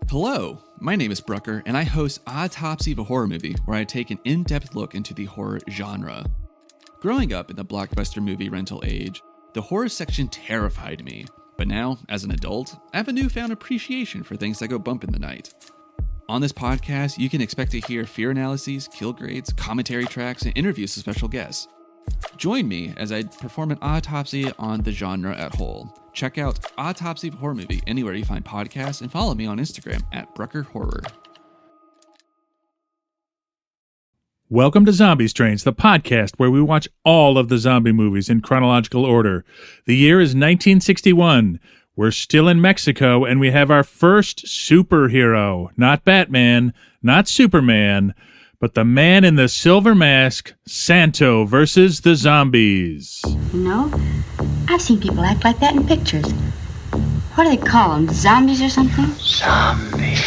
Hello, my name is Brucker, and I host Autopsy of a Horror Movie, where I take an in-depth look into the horror genre. Growing up in the blockbuster movie rental age, the horror section terrified me, but now, as an adult, I have a newfound appreciation for things that go bump in the night. On this podcast, you can expect to hear fear analyses, kill grades, commentary tracks, and interviews with special guests. Join me as I perform an autopsy on the genre at whole. Check out Autopsy of a Horror Movie anywhere you find podcasts, and follow me on Instagram at Brucker Horror. Welcome to Zombie Strains, the podcast where we watch all of the zombie movies in chronological order. The year is 1961. We're still in Mexico, and we have our first superhero. Not Batman, not Superman, but the man in the silver mask, Santo versus the zombies. You know, I've seen people act like that in pictures. What do they call them, zombies or something? Zombie.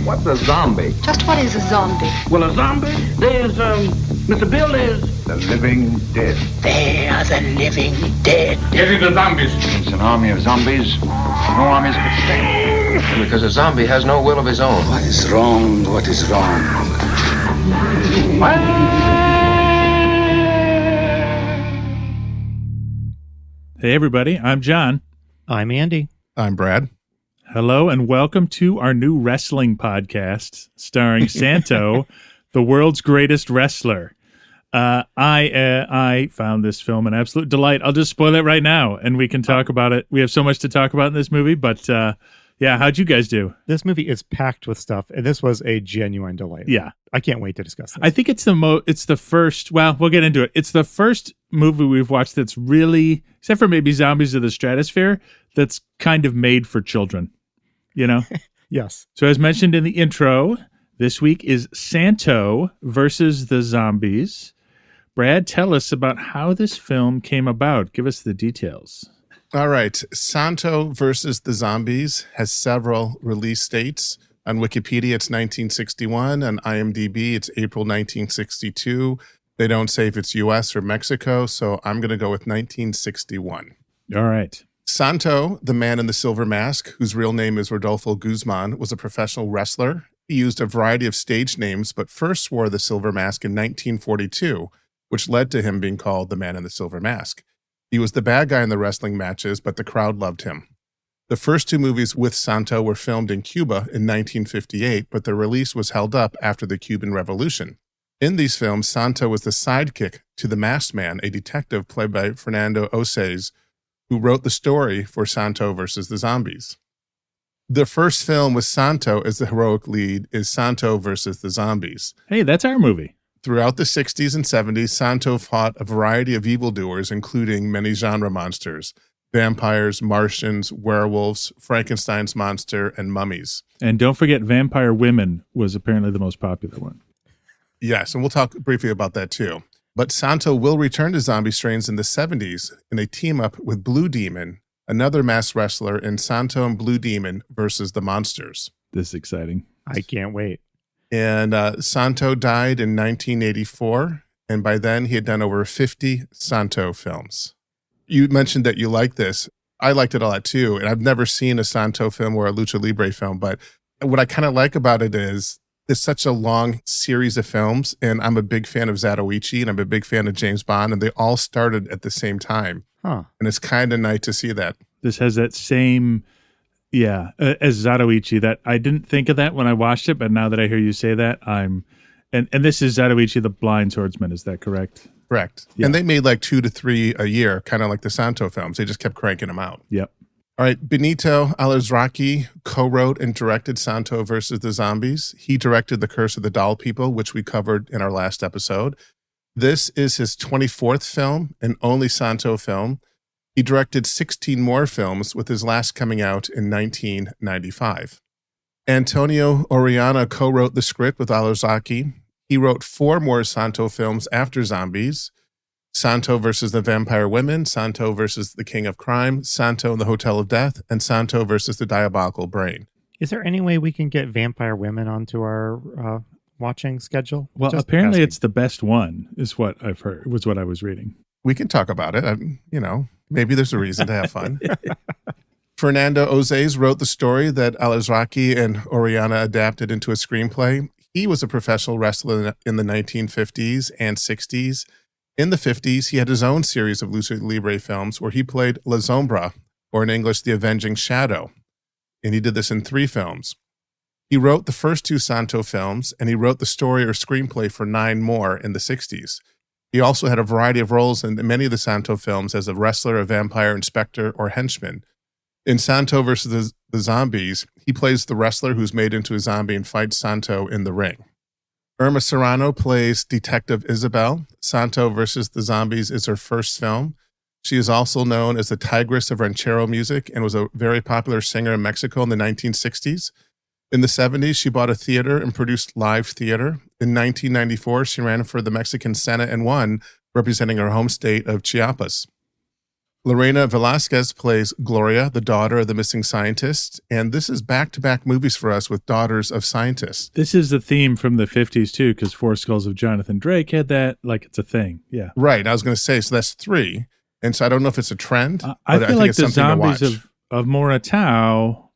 What's a zombie? Just what is a zombie? Well, a zombie, there's, Mr. Bill is... The living dead. They are the living dead. Get it, the zombies. It's an army of zombies. No armies could stand. Because a zombie has no will of his own. What is wrong? What is wrong? Hey, everybody. I'm John. I'm Andy. I'm Brad. Hello, and welcome to our new wrestling podcast starring Santo, the world's greatest wrestler. I found this film an absolute delight. I'll just spoil it right now, and we can talk about it. We have so much to talk about in this movie, but yeah, how'd you guys do? This movie is packed with stuff, and this was a genuine delight. Yeah. I can't wait to discuss this. I think it's the first, well, we'll get into it. It's the first movie we've watched that's really, except for maybe Zombies of the Stratosphere, that's kind of made for children, you know? Yes. So as mentioned in the intro, this week is Santo versus the zombies. Brad, tell us about how this film came about. Give us the details. All right. Santo versus the Zombies has several release dates. On Wikipedia, it's 1961. On IMDb, it's April 1962. They don't say if it's U.S. or Mexico, so I'm going to go with 1961. All right. Santo, the man in the silver mask, whose real name is Rodolfo Guzman, was a professional wrestler. He used a variety of stage names, but first wore the silver mask in 1942, which led to him being called the man in the silver mask. He was the bad guy in the wrestling matches, but the crowd loved him. The first two movies with Santo were filmed in Cuba in 1958, but their release was held up after the Cuban Revolution. In these films, Santo was the sidekick to the Masked Man, a detective played by Fernando Oces, who wrote the story for Santo versus the Zombies. The first film with Santo as the heroic lead is Santo versus the Zombies. Hey, that's our movie. Throughout the 60s and 70s, Santo fought a variety of evildoers, including many genre monsters, vampires, Martians, werewolves, Frankenstein's monster, and mummies. And don't forget, Vampire Women was apparently the most popular one. Yes, and we'll talk briefly about that too. But Santo will return to Zombie Strains in the 70s in a team-up with Blue Demon, another masked wrestler, in Santo and Blue Demon versus the Monsters. This is exciting. I can't wait. And Santo died in 1984, and by then he had done over 50 Santo films. You mentioned that you like this. I liked it a lot too, and I've never seen a Santo film or a Lucha Libre film, but what I kind of like about it is it's such a long series of films, and I'm a big fan of Zatoichi, and I'm a big fan of James Bond, and they all started at the same time. Huh. And it's kind of nice to see that. This has that same... Yeah, as Zatoichi, that I didn't think of that when I watched it, but now that I hear you say that, and this is Zatoichi, the Blind Swordsman, is that correct? Correct. Yeah. And they made like 2 to 3 a year, kind of like the Santo films. They just kept cranking them out. Yep. All right, Benito Alazraqui co-wrote and directed Santo versus the Zombies. He directed The Curse of the Doll People, which we covered in our last episode. This is his 24th film and only Santo film. He directed 16 more films, with his last coming out in 1995. Antonio Oriana co-wrote the script with Alazraqui. He wrote 4 more Santo films after Zombies: Santo versus the Vampire Women, Santo versus the King of Crime, Santo and the Hotel of Death, and Santo versus the Diabolical Brain. Is there any way we can get Vampire Women onto our watching schedule? Well, Just apparently asking. it's the best one, is what I've heard, was what I was reading. We can talk about it. Maybe there's a reason to have fun. Fernando Ozes wrote the story that Alazraki and Oriana adapted into a screenplay. He was a professional wrestler in the 1950s and 60s. In the 50s, he had his own series of Lucha Libre films where he played La Sombra, or in English, The Avenging Shadow. And he did this in 3 films. He wrote the first 2 Santo films, and he wrote the story or screenplay for 9 more in the 60s. He also had a variety of roles in many of the Santo films as a wrestler, a vampire, inspector, or henchman. In Santo versus the Zombies, he plays the wrestler who's made into a zombie and fights Santo in the ring. Irma Serrano plays Detective Isabel. Santo versus the Zombies is her first film. She is also known as the Tigress of Ranchero music and was a very popular singer in Mexico in the 1960s. In the 70s, she bought a theater and produced live theater. In 1994, she ran for the Mexican Senate and won, representing her home state of Chiapas. Lorena Velasquez plays Gloria, the daughter of the missing scientist, and this is back-to-back movies for us with daughters of scientists. This is the theme from the 50s, too, because Four Skulls of Jonathan Drake had that, like it's a thing. Yeah. Right. I was going to say, so that's 3. And so I don't know if it's a trend. I but feel think like it's the something to zombies watch. of Moratau.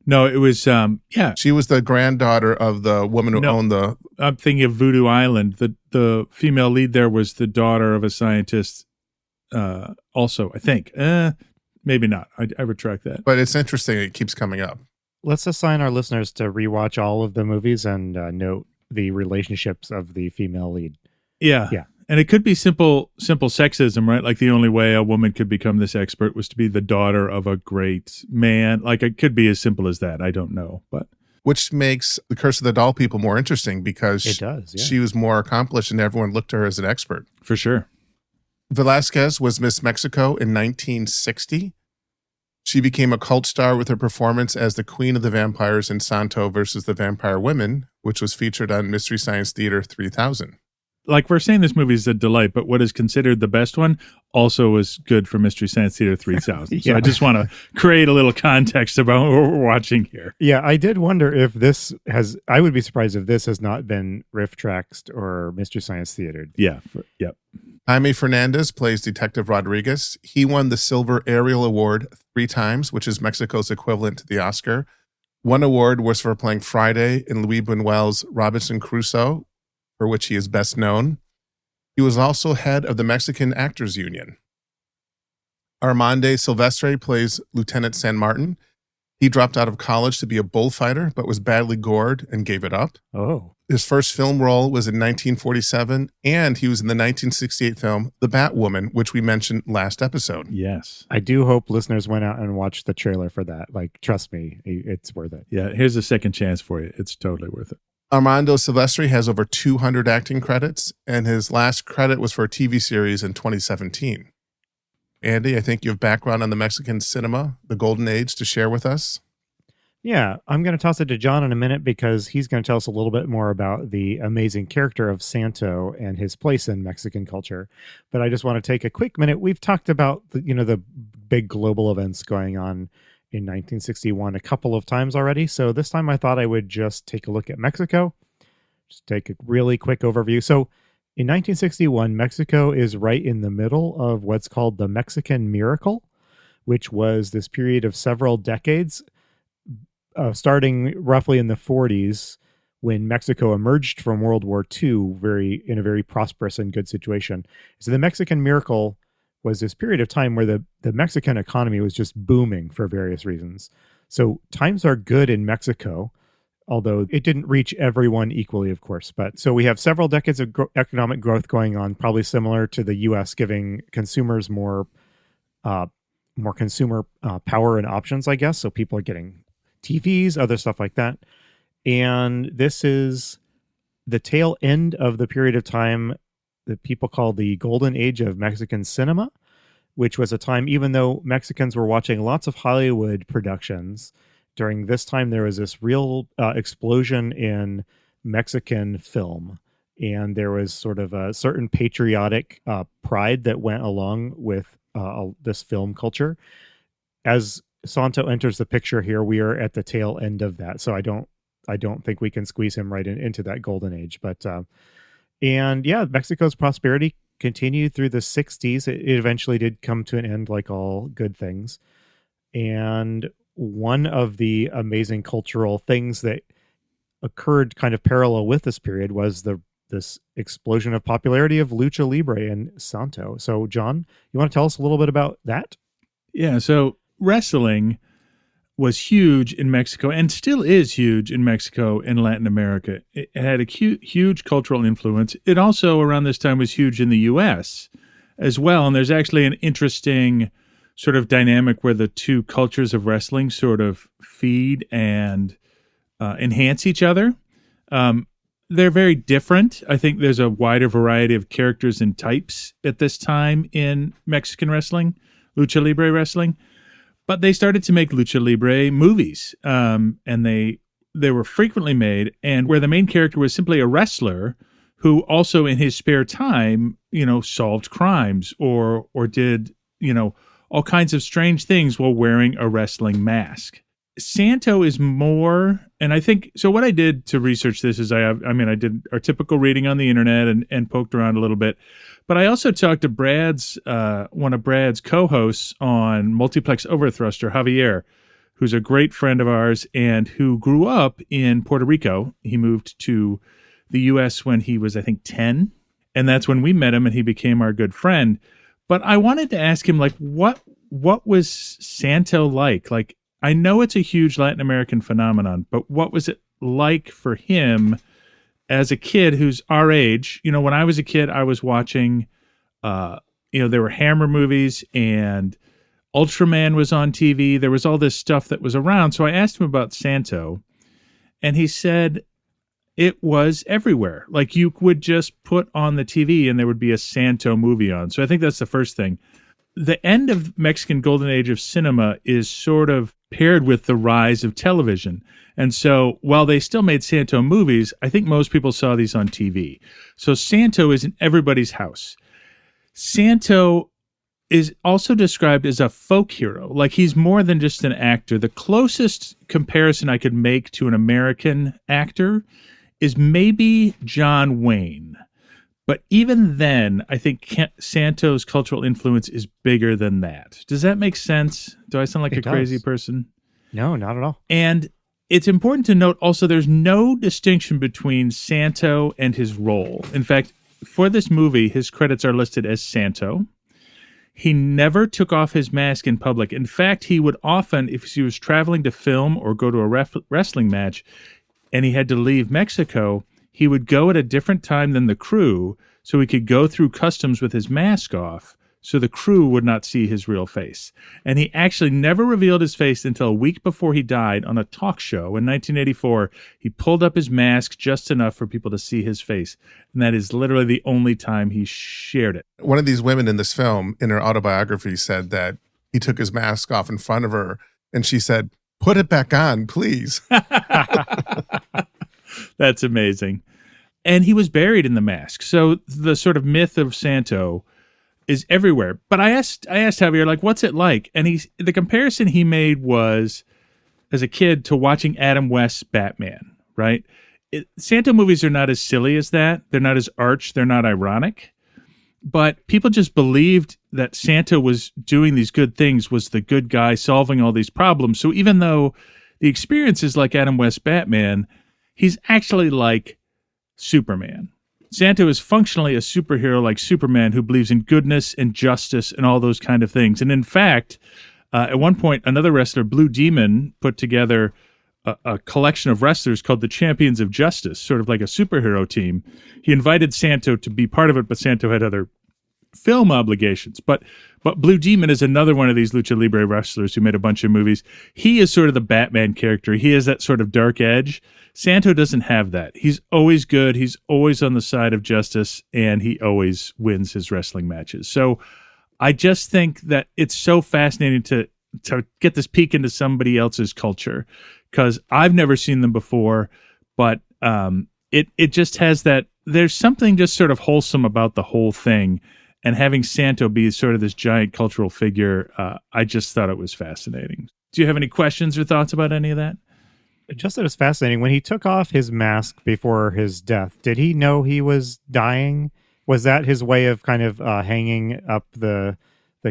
No, it was, yeah. She was the granddaughter of the woman who owned the... I'm thinking of Voodoo Island. The female lead there was the daughter of a scientist also, I think. Maybe not. I retract that. But it's interesting. It keeps coming up. Let's assign our listeners to rewatch all of the movies and note the relationships of the female lead. Yeah. Yeah. And it could be simple sexism, right? Like the only way a woman could become this expert was to be the daughter of a great man. Like it could be as simple as that. I don't know, but which makes The Curse of the Doll People more interesting because it does, yeah. She was more accomplished and everyone looked to her as an expert. For sure. Velasquez was Miss Mexico in 1960. She became a cult star with her performance as the Queen of the Vampires in Santo versus the Vampire Women, which was featured on Mystery Science Theater 3000. Like we're saying this movie is a delight, but what is considered the best one also was good for Mystery Science Theater 3000. So I just want to create a little context about what we're watching here. Yeah, I did wonder if this has, I would be surprised if this has not been Riff Traxed or Mystery Science Theater. Yeah, yep. Jaime Fernandez plays Detective Rodriguez. He won the Silver Ariel Award 3 times, which is Mexico's equivalent to the Oscar. One award was for playing Friday in Luis Buñuel's Robinson Crusoe, for which he is best known. He was also head of the Mexican Actors Union. Armande Silvestre plays Lieutenant San Martin. He dropped out of college to be a bullfighter, but was badly gored and gave it up. Oh. His first film role was in 1947, and he was in the 1968 film The Batwoman, which we mentioned last episode. Yes. I do hope listeners went out and watched the trailer for that. Like, trust me, it's worth it. Yeah, here's a second chance for you. It's totally worth it. Armando Silvestre has over 200 acting credits, and his last credit was for a TV series in 2017. Andy, I think you have background on the Mexican cinema, the Golden Age, to share with us. Yeah, I'm going to toss it to John in a minute because he's going to tell us a little bit more about the amazing character of Santo and his place in Mexican culture. But I just want to take a quick minute. We've talked about the big global events going on in 1961 a couple of times already. So this time I thought I would just take a look at Mexico, just take a really quick overview. So in 1961, Mexico is right in the middle of what's called the Mexican Miracle, which was this period of several decades, starting roughly in the 40s when Mexico emerged from World War II in a very prosperous and good situation. So the Mexican Miracle was this period of time where the Mexican economy was just booming for various reasons. So times are good in Mexico, although it didn't reach everyone equally, of course. But so we have several decades of economic growth going on, probably similar to the U.S., giving consumers more consumer power and options, I guess. So people are getting TVs, other stuff like that. And this is the tail end of the period of time that people call the golden age of Mexican cinema, which was a time, even though Mexicans were watching lots of Hollywood productions, during this time there was this real explosion in Mexican film. And there was sort of a certain patriotic pride that went along with this film culture. As Santo enters the picture here, we are at the tail end of that. So I don't think we can squeeze him right into that golden age. But and yeah, Mexico's prosperity continued through the 60s. It eventually did come to an end, like all good things. And one of the amazing cultural things that occurred kind of parallel with this period was this explosion of popularity of lucha libre in Santo. So, John, you want to tell us a little bit about that? Yeah, so wrestling was huge in Mexico and still is huge in Mexico and Latin America. It had a huge cultural influence. It also, around this time, was huge in the U.S. as well. And there's actually an interesting sort of dynamic where the two cultures of wrestling sort of feed and enhance each other. They're very different. I think there's a wider variety of characters and types at this time in Mexican wrestling, lucha libre wrestling. But they started to make lucha libre movies, and they were frequently made, and where the main character was simply a wrestler who also in his spare time, solved crimes or did, all kinds of strange things while wearing a wrestling mask. Santo is more, and I think, so what I did to research this is I did our typical reading on the internet and poked around a little bit, but I also talked to one of Brad's co-hosts on Multiplex Overthruster, Javier, who's a great friend of ours and who grew up in Puerto Rico. He moved to the U.S. when he was, I think, 10, and that's when we met him and he became our good friend. But I wanted to ask him, what was Santo like? I know it's a huge Latin American phenomenon, but what was it like for him as a kid who's our age? When I was a kid, I was watching, there were Hammer movies and Ultraman was on TV. There was all this stuff that was around. So I asked him about Santo, and he said it was everywhere. You would just put on the TV and there would be a Santo movie on. So I think that's the first thing. The end of Mexican golden age of cinema is sort of paired with the rise of television. And so while they still made Santo movies, I think most people saw these on TV. So Santo is in everybody's house. Santo is also described as a folk hero. He's more than just an actor. The closest comparison I could make to an American actor is maybe John Wayne. But even then, I think Santo's cultural influence is bigger than that. Does that make sense? Do I sound like a crazy person? No, not at all. And it's important to note also there's no distinction between Santo and his role. In fact, for this movie, his credits are listed as Santo. He never took off his mask in public. In fact, he would often, if he was traveling to film or go to a wrestling match and he had to leave Mexico, he would go at a different time than the crew so he could go through customs with his mask off so the crew would not see his real face. And he actually never revealed his face until a week before he died on a talk show in 1984. He pulled up his mask just enough for people to see his face. And that is literally the only time he shared it. One of these women in this film, in her autobiography, said that he took his mask off in front of her and she said, "Put it back on, please." That's amazing. And he was buried in the mask. So the sort of myth of Santo is everywhere. But I asked Javier, what's it like? And the comparison he made was, as a kid, to watching Adam West's Batman, right? Santo movies are not as silly as that. They're not as arch. They're not ironic. But people just believed that Santo was doing these good things, was the good guy solving all these problems. So even though the experience is like Adam West's Batman, he's actually like Superman. Santo is functionally a superhero like Superman who believes in goodness and justice and all those kind of things. And in fact, at one point, another wrestler, Blue Demon, put together a collection of wrestlers called the Champions of Justice, sort of like a superhero team. He invited Santo to be part of it, but Santo had other film obligations. But Blue Demon is another one of these lucha libre wrestlers who made a bunch of movies. He is sort of the Batman character. He has that sort of dark edge. Santo doesn't have that. He's always good. He's always on the side of justice, and he always wins his wrestling matches. So I just think that it's so fascinating to get this peek into somebody else's culture, because I've never seen them before, but it just has that, there's something just sort of wholesome about the whole thing. And having Santo be sort of this giant cultural figure, I just thought it was fascinating. Do you have any questions or thoughts about any of that? Just that it's fascinating. When he took off his mask before his death, did he know he was dying? Was that his way of kind of hanging up the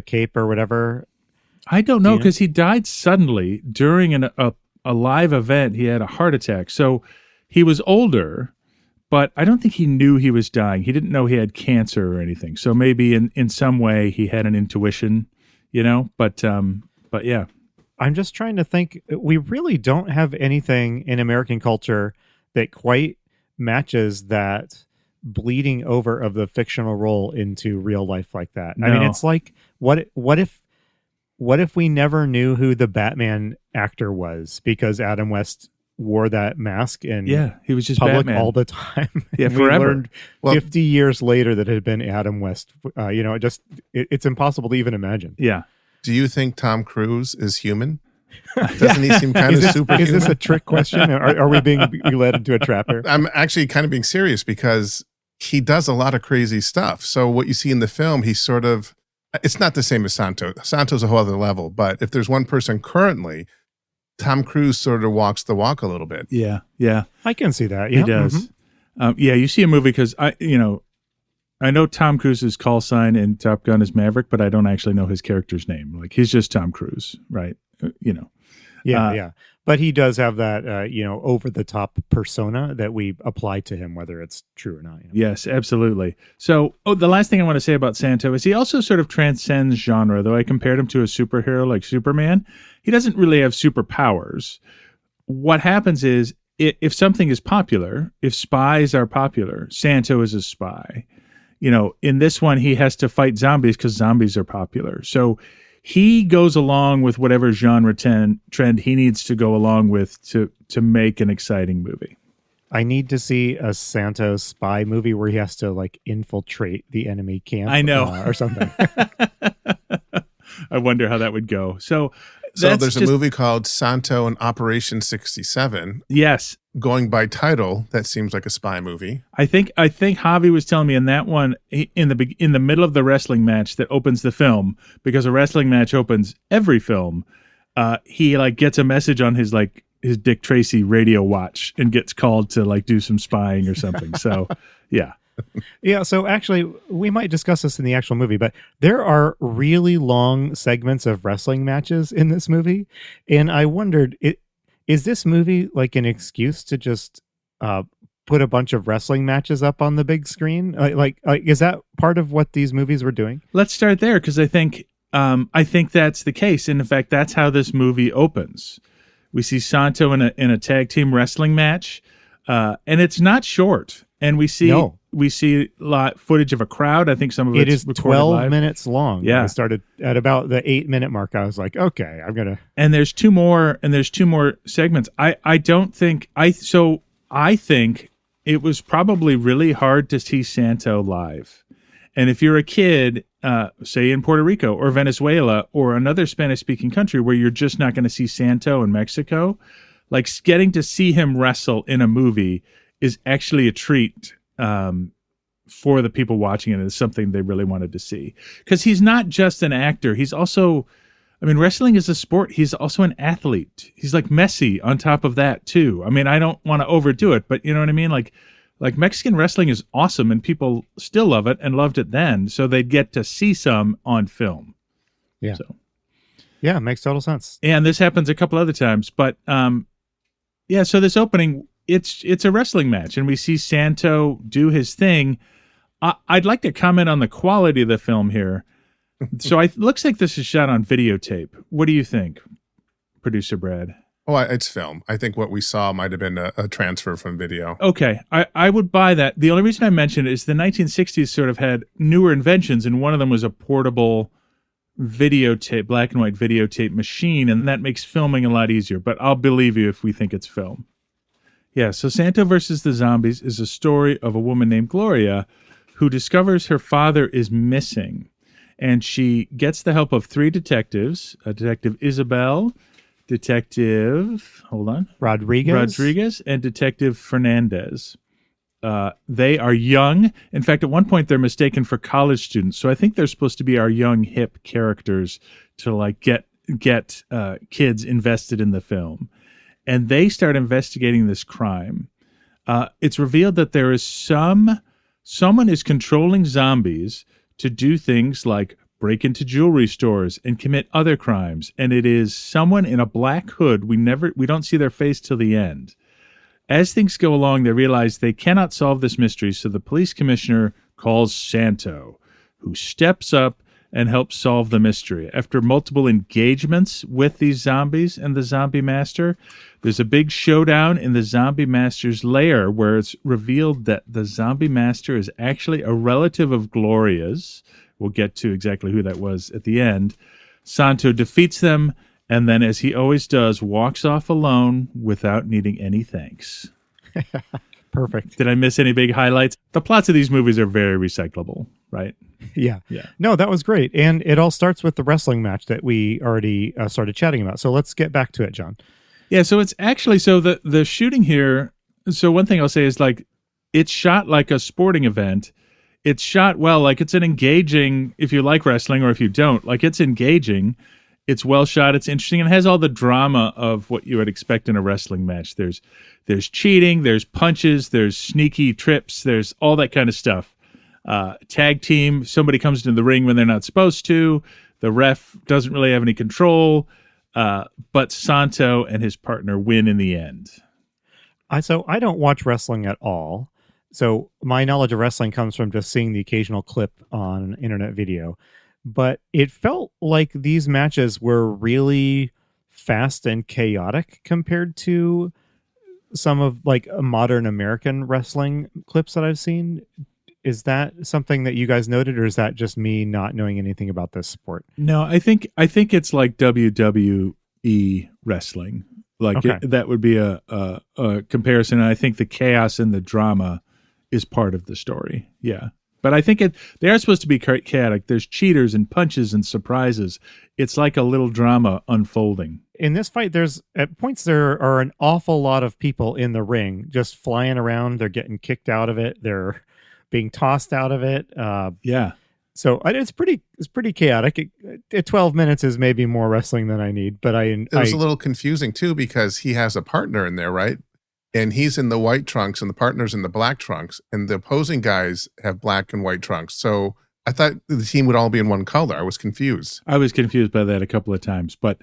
cape or whatever? I don't know, because he died suddenly during a live event. He had a heart attack. So he was older, but I don't think he knew he was dying. He didn't know he had cancer or anything. So maybe in some way he had an intuition, but yeah. I'm just trying to think. We really don't have anything in American culture that quite matches that bleeding over of the fictional role into real life like that. No. I mean, it's like, what if we never knew who the Batman actor was because Adam West wore that mask in he was just public Batman all the time? Yeah, we forever. learned 50 years later that it had been Adam West. It's impossible to even imagine. Yeah. Do you think Tom Cruise is human? Doesn't he seem kind of superhuman? Is this a trick question? Are we being led into a trap here? I'm actually kind of being serious because he does a lot of crazy stuff. So what you see in the film, it's not the same as Santo. Santo's a whole other level. But if there's one person currently, Tom Cruise sort of walks the walk a little bit. Yeah. I can see that. He does. Mm-hmm. You see a movie because I know Tom Cruise's call sign in Top Gun is Maverick, but I don't actually know his character's name. Like, he's just Tom Cruise, right? Yeah. But he does have that, over the top persona that we apply to him, whether it's true or not. Yes, absolutely. So, the last thing I want to say about Santo is he also sort of transcends genre. Though I compared him to a superhero like Superman, he doesn't really have superpowers. What happens is, if something is popular, if spies are popular, Santo is a spy. In this one, he has to fight zombies because zombies are popular. So he goes along with whatever genre trend he needs to go along with to make an exciting movie. I need to see a Santo spy movie where he has to infiltrate the enemy camp. I know. Or something. I wonder how that would go. So there's a movie called Santo and Operation 67. Yes. Going by title, that seems like a spy movie. I think Javi was telling me in that one, in the middle of the wrestling match that opens the film, because a wrestling match opens every film, he gets a message on his Dick Tracy radio watch and gets called to do some spying or something. So yeah. Yeah, so actually, we might discuss this in the actual movie, but there are really long segments of wrestling matches in this movie, and I wondered, is this movie an excuse to just put a bunch of wrestling matches up on the big screen? Is that part of what these movies were doing? Let's start there, because I think that's the case, and in fact, that's how this movie opens. We see Santo in a tag team wrestling match, and it's not short, and we see. No. We see a lot footage of a crowd. I think some of it is 12 live. minutes long. Yeah, I started at about the 8-minute mark. I was like, okay, I'm gonna. And there's two more segments. I think it was probably really hard to see Santo live. And if you're a kid, say in Puerto Rico or Venezuela or another Spanish-speaking country where you're just not going to see Santo in Mexico, getting to see him wrestle in a movie is actually a treat. For the people watching it, is something they really wanted to see, because he's not just an actor. He's also, wrestling is a sport. He's also an athlete. He's like Messi on top of that too. I don't want to overdo it, but you know what I mean? Like Mexican wrestling is awesome and people still love it and loved it then. So they'd get to see some on film. Yeah. So, yeah, it makes total sense. And this happens a couple other times, but, so this opening, it's a wrestling match, and we see Santo do his thing. I'd like to comment on the quality of the film here. So it looks like this is shot on videotape. What do you think, Producer Brad? Oh, it's film. I think what we saw might have been a transfer from video. Okay, I would buy that. The only reason I mention it is the 1960s sort of had newer inventions, and one of them was a portable videotape, black and white videotape machine, and that makes filming a lot easier. But I'll believe you if we think it's film. Yeah, so Santo versus the Zombies is a story of a woman named Gloria who discovers her father is missing. And she gets the help of 3 detectives, Detective Isabel, Detective Rodriguez, and Detective Fernandez. They are young. In fact, at one point, they're mistaken for college students. So I think they're supposed to be our young, hip characters to get kids invested in the film. And they start investigating this crime. It's revealed that there is someone is controlling zombies to do things like break into jewelry stores, and commit other crimes. And it is someone in a black hood. We don't see their face till the end. As things go along, they realize they cannot solve this mystery, so the police commissioner calls Santo, who steps up and helps solve the mystery. After multiple engagements with these zombies and the zombie master, there's a big showdown in the zombie master's lair where it's revealed that the zombie master is actually a relative of Gloria's. We'll get to exactly who that was at the end. Santo defeats them, and then, as he always does, walks off alone without needing any thanks. Perfect. Did I miss any big highlights? The plots of these movies are very recyclable, right? Yeah. No, that was great. And it all starts with the wrestling match that we already started chatting about. So let's get back to it, John. Yeah, so it's actually, so the shooting here, so one thing I'll say is, like, it's shot like a sporting event. It's shot well, like it's an engaging, if you like wrestling or if you don't, like it's engaging. It's well shot. It's interesting. And it has all the drama of what you would expect in a wrestling match. There's cheating. There's punches. There's sneaky trips. There's all that kind of stuff. Tag team. Somebody comes into the ring when they're not supposed to. The ref doesn't really have any control. But Santo and his partner win in the end. So I don't watch wrestling at all. So my knowledge of wrestling comes from just seeing the occasional clip on internet video. But it felt like these matches were really fast and chaotic compared to some of like modern American wrestling clips that I've seen. Is that something that you guys noted, or is that just me not knowing anything about this sport? No, I think it's like WWE wrestling. Like okay. That would be a comparison. And I think the chaos and the drama is part of the story. Yeah. But I think they are supposed to be chaotic. There's cheaters and punches and surprises. It's like a little drama unfolding. In this fight, at points there are an awful lot of people in the ring just flying around. They're getting kicked out of it. They're being tossed out of it. Yeah. So it's pretty chaotic. 12 minutes is maybe more wrestling than I need. But it was a little confusing too because he has a partner in there, right? And he's in the white trunks and the partner's in the black trunks. And the opposing guys have black and white trunks. So I thought the team would all be in one color. I was confused. I was confused by that a couple of times. But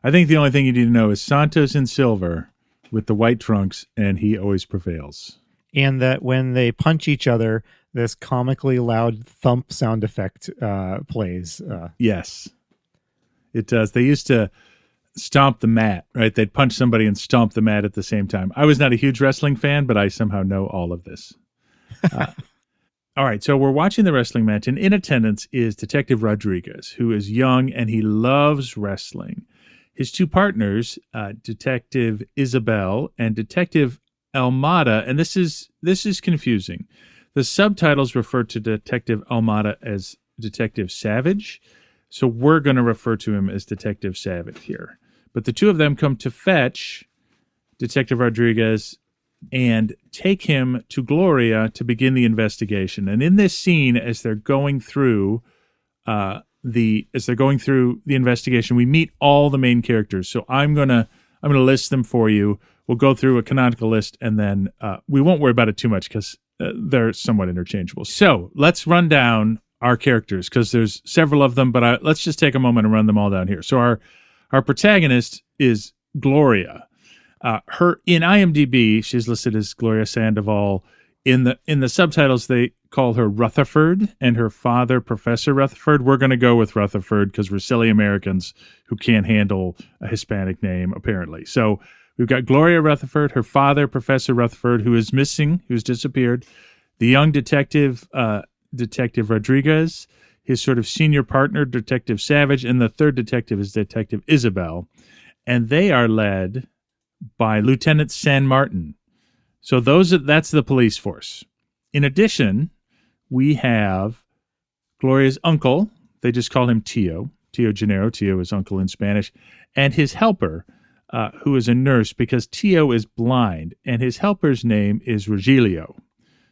I think the only thing you need to know is Santos in silver with the white trunks, and he always prevails. And that when they punch each other, this comically loud thump sound effect plays. Yes, it does. They used to stomp the mat, right? They'd punch somebody and stomp the mat at the same time. I was not a huge wrestling fan, but I somehow know all of this. All right, so we're watching the wrestling match, and in attendance is Detective Rodriguez, who is young and he loves wrestling. His two partners, Detective Isabel and Detective Almada, and this is confusing. The subtitles refer to Detective Almada as Detective Savage, so we're going to refer to him as Detective Savage here. But the two of them come to fetch Detective Rodriguez and take him to Gloria to begin the investigation. And in this scene, as they're going through the investigation, we meet all the main characters. So I'm gonna list them for you. We'll go through a canonical list, and then we won't worry about it too much because they're somewhat interchangeable. So let's run down our characters because there's several of them, but let's just take a moment and run them all down here. So our protagonist is Gloria. Her in IMDb, she's listed as Gloria Sandoval. In the subtitles, they call her Rutherford and her father Professor Rutherford. We're going to go with Rutherford because we're silly Americans who can't handle a Hispanic name, apparently. So we've got Gloria Rutherford, her father Professor Rutherford, who is missing, who's disappeared. The young detective, Detective Rodriguez, his sort of senior partner, Detective Savage, and the third detective is Detective Isabel. And they are led by Lieutenant San Martin. So that's the police force. In addition, we have Gloria's uncle. They just call him Tio Gennaro. Tio is uncle in Spanish. And his helper, who is a nurse, because Tio is blind, and his helper's name is Rogelio.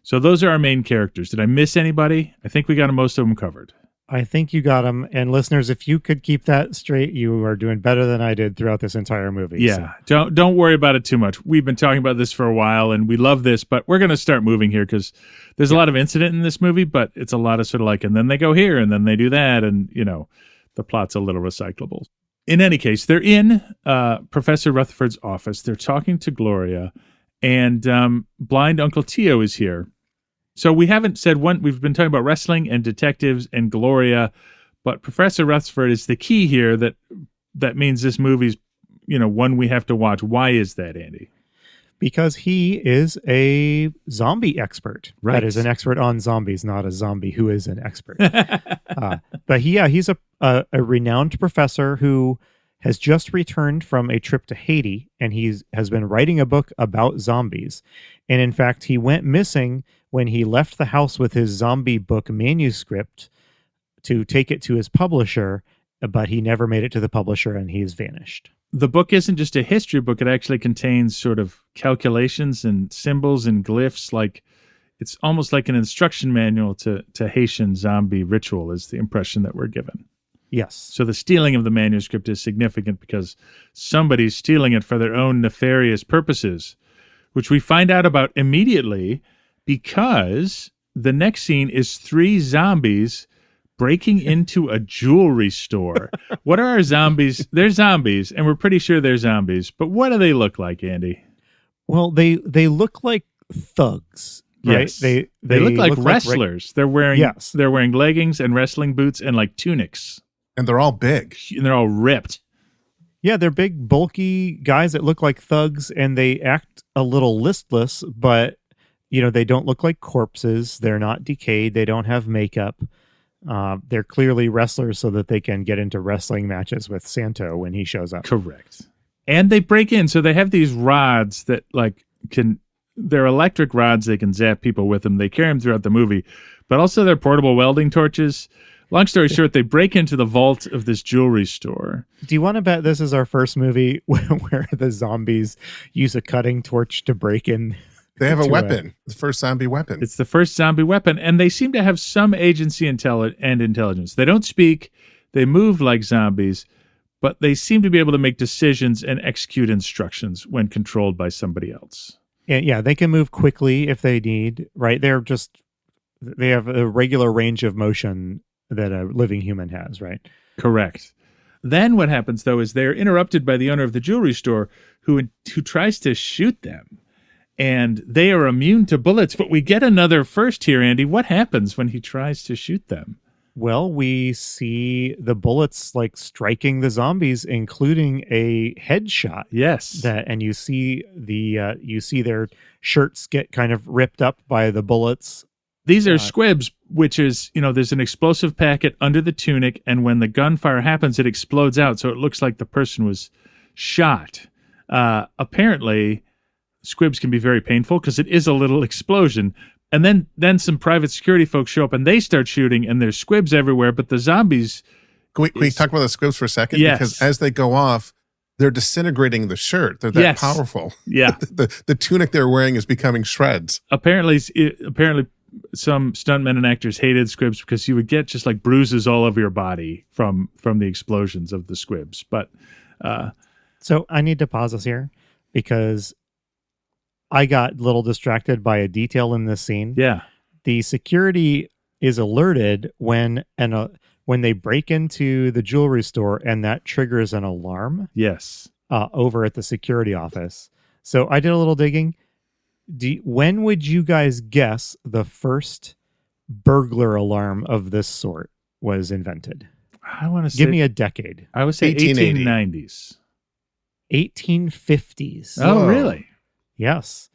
So those are our main characters. Did I miss anybody? I think we got most of them covered. I think you got him. And listeners, if you could keep that straight, you are doing better than I did throughout this entire movie. Yeah, don't worry about it too much. We've been talking about this for a while, and we love this, but we're going to start moving here because there's a lot of incident in this movie, but it's a lot of sort of like, and then they go here, and then they do that, and, the plot's a little recyclable. In any case, they're in Professor Rutherford's office. They're talking to Gloria, and blind Uncle Tio is here. So we haven't said we've been talking about wrestling and detectives and Gloria, but Professor Rutherford is the key here that means this movie's, one we have to watch. Why is that, Andy? Because he is a zombie expert. Right. That is an expert on zombies, not a zombie who is an expert. But he's a renowned professor who has just returned from a trip to Haiti, and has been writing a book about zombies. And in fact, he went missing when he left the house with his zombie book manuscript to take it to his publisher, but he never made it to the publisher, and he's vanished. The book isn't just a history book. It actually contains sort of calculations and symbols and glyphs. Like, it's almost like an instruction manual to Haitian zombie ritual is the impression that we're given. Yes. So the stealing of the manuscript is significant because somebody's stealing it for their own nefarious purposes, which we find out about immediately because the next scene is 3 zombies breaking into a jewelry store. What are our zombies? They're zombies, and we're pretty sure they're zombies. But what do they look like, Andy? Well, they look like thugs, right? Yes. They look like wrestlers. They're wearing leggings and wrestling boots and like tunics. And they're all big. And they're all ripped. Yeah, they're big, bulky guys that look like thugs, and they act a little listless, but they don't look like corpses. They're not decayed. They don't have makeup. They're clearly wrestlers so that they can get into wrestling matches with Santo when he shows up. Correct. And they break in. So they have these rods that they're electric rods. They can zap people with them. They carry them throughout the movie, but also they're portable welding torches. Long story short, they break into the vault of this jewelry store. Do you want to bet this is our first movie where the zombies use a cutting torch to break in? They have a weapon, the first zombie weapon. It's the first zombie weapon, and they seem to have some agency and intelligence. They don't speak, they move like zombies, but they seem to be able to make decisions and execute instructions when controlled by somebody else. Yeah, they can move quickly if they need, right? They have a regular range of motion that a living human has, right? Correct. Then what happens, though, is they're interrupted by the owner of the jewelry store who tries to shoot them. And they are immune to bullets, but we get another first here, Andy. What happens when he tries to shoot them? Well, we see the bullets striking the zombies, including a headshot. Yes. And you see their shirts get kind of ripped up by the bullets. These are squibs, which is, there's an explosive packet under the tunic, and when the gunfire happens, it explodes out, so it looks like the person was shot. Apparently, squibs can be very painful because it is a little explosion. And then some private security folks show up and they start shooting, and there's squibs everywhere, but the zombies... Can we talk about the squibs for a second? Yes. Because as they go off, they're disintegrating the shirt. They're that powerful. Yeah. the tunic they're wearing is becoming shreds. Apparently some stuntmen and actors hated squibs because you would get just like bruises all over your body from the explosions of the squibs. But so I need to pause us here because I got a little distracted by a detail in this scene. Yeah. The security is alerted when they break into the jewelry store, and that triggers an alarm. Yes. Over at the security office. So I did a little digging. When would you guys guess the first burglar alarm of this sort was invented? I want to say... Give me a decade. I would say 1890s. 1850s. Oh, really? Yes.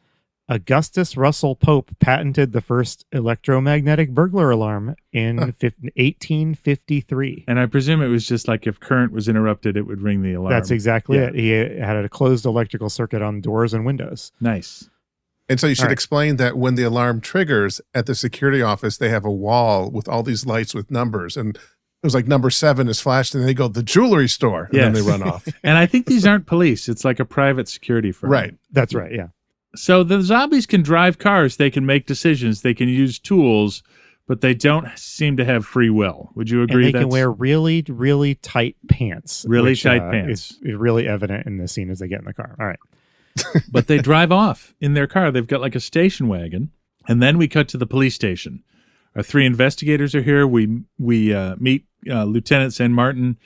Augustus Russell Pope patented the first electromagnetic burglar alarm in 1853. And I presume it was just like if current was interrupted, it would ring the alarm. That's exactly it. He had a closed electrical circuit on doors and windows. Nice. And so you should explain that when the alarm triggers at the security office, they have a wall with all these lights with numbers. And it was like number 7 is flashed, and they go, the jewelry store. And then they run off. And I think these aren't police. It's like a private security firm. Right. That's right. Yeah. So the zombies can drive cars. They can make decisions. They can use tools, but they don't seem to have free will. Would you agree? And they can wear really, really tight pants. Really tight pants. Is really evident in the scene as they get in the car. All right. But they drive off in their car. They've got like a station wagon. And then we cut to the police station. Our 3 investigators are here. We meet Lieutenant San Martin,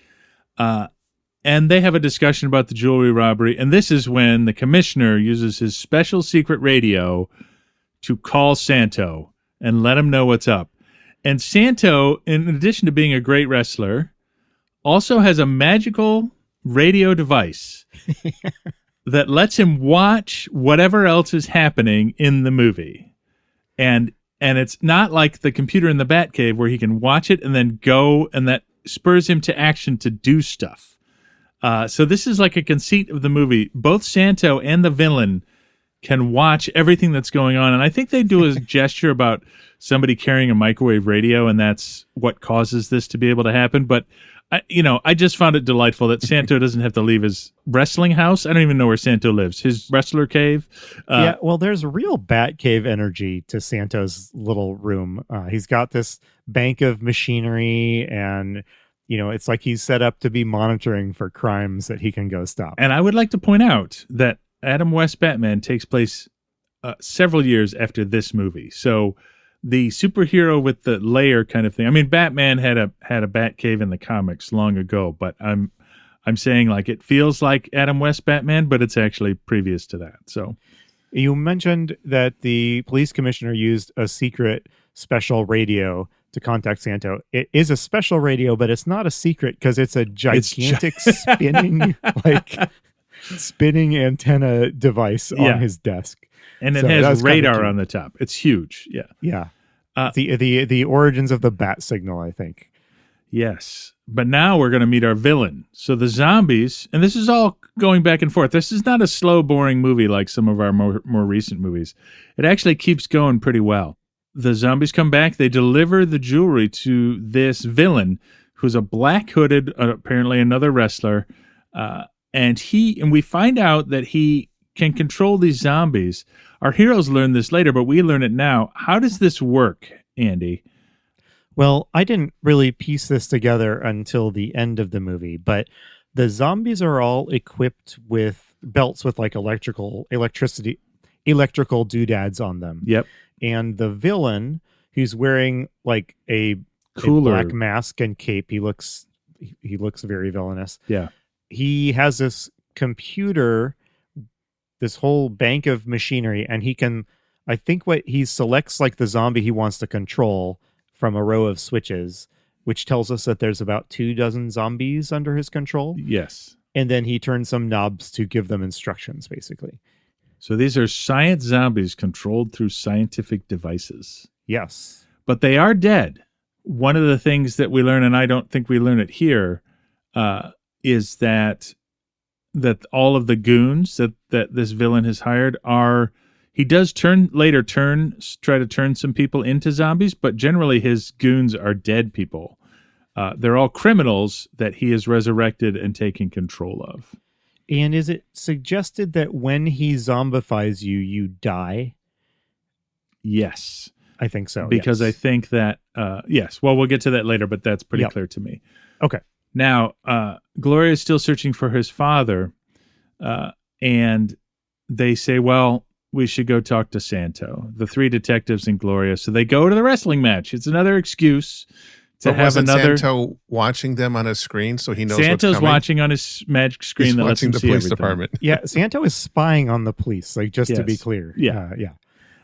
and they have a discussion about the jewelry robbery. And this is when the commissioner uses his special secret radio to call Santo and let him know what's up. And Santo, in addition to being a great wrestler, also has a magical radio device that lets him watch whatever else is happening in the movie. And it's not like the computer in the Batcave where he can watch it and then go, and that spurs him to action to do stuff. So this is like a conceit of the movie. Both Santo and the villain can watch everything that's going on. And I think they do a gesture about somebody carrying a microwave radio, and that's what causes this to be able to happen. But, I just found it delightful that Santo doesn't have to leave his wrestling house. I don't even know where Santo lives. His wrestler cave. Yeah, well, there's real Batcave energy to Santo's little room. He's got this bank of machinery, and it's like he's set up to be monitoring for crimes that he can go stop. And I would like to point out that Adam West Batman takes place several years after this movie. So the superhero with the layer kind of thing. I mean, Batman had a Batcave in the comics long ago, but I'm saying like it feels like Adam West Batman, but it's actually previous to that. So you mentioned that the police commissioner used a secret special radio to contact Santo. It is a special radio, but it's not a secret because it's a gigantic spinning antenna device on his desk. And it has radar on the top. It's huge. Yeah. Yeah. The origins of the bat signal, I think. Yes. But now we're going to meet our villain. So the zombies, and this is all going back and forth. This is not a slow, boring movie like some of our more recent movies. It actually keeps going pretty well. The zombies come back. They deliver the jewelry to this villain who's a black-hooded, apparently another wrestler. And we find out that he can control these zombies. Our heroes learn this later, but we learn it now. How does this work, Andy? Well, I didn't really piece this together until the end of the movie, but the zombies are all equipped with belts with like electrical doodads on them. Yep. And the villain, who's wearing like a black mask and cape, he looks very villainous. Yeah. He has this computer, this whole bank of machinery, and I think what he selects like the zombie he wants to control from a row of switches, which tells us that there's about 24 zombies under his control. Yes. And then he turns some knobs to give them instructions, basically. So these are science zombies controlled through scientific devices. Yes. But they are dead. One of the things that we learn, and I don't think we learn it here, is that all of the goons that this villain has hired he does try to turn some people into zombies, but generally his goons are dead people. They're all criminals that he has resurrected and taken control of. And is it suggested that when he zombifies you, you die? Yes. I think so. Because yes. I think that, yes. Well, we'll get to that later, but that's pretty clear to me. Okay. Now, Gloria is still searching for his father, and they say, well, we should go talk to Santo, the 3 detectives and Gloria. So they go to the wrestling match. It's another excuse to have another. Santo watching them on a screen so he knows Santo's what's coming? Watching on his magic screen. He's that lets him watching the see police everything. department. Yeah, Santo is spying on the police, just to be clear. Yeah. Yeah.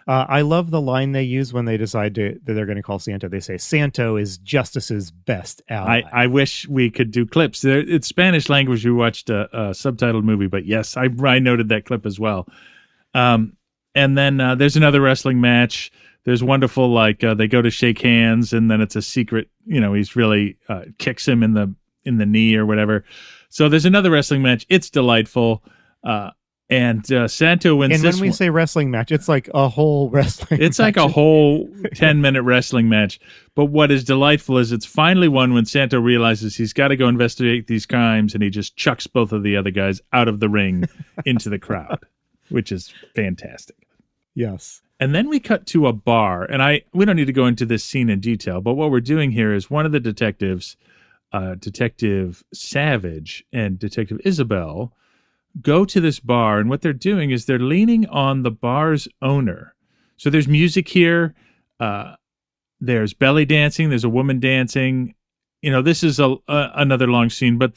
I love the line they use when they decide that they're going to call Santo. They say, Santo is justice's best ally. I wish we could do clips. It's Spanish language. We watched a subtitled movie, but yes, I noted that clip as well. And then there's another wrestling match. There's wonderful, they go to shake hands, and then it's a secret. He's really kicks him in the knee or whatever. So there's another wrestling match. It's delightful. And Santo wins. And when we say wrestling match, it's like a whole wrestling It's like a whole 10-minute wrestling match. But what is delightful is it's finally won when Santo realizes he's got to go investigate these crimes, and he just chucks both of the other guys out of the ring into the crowd, which is fantastic. Yes. And then we cut to a bar, and we don't need to go into this scene in detail, but what we're doing here is one of the detectives, Detective Savage and Detective Isabel, go to this bar, and what they're doing is they're leaning on the bar's owner. So there's music here, there's belly dancing, there's a woman dancing. This is another long scene, but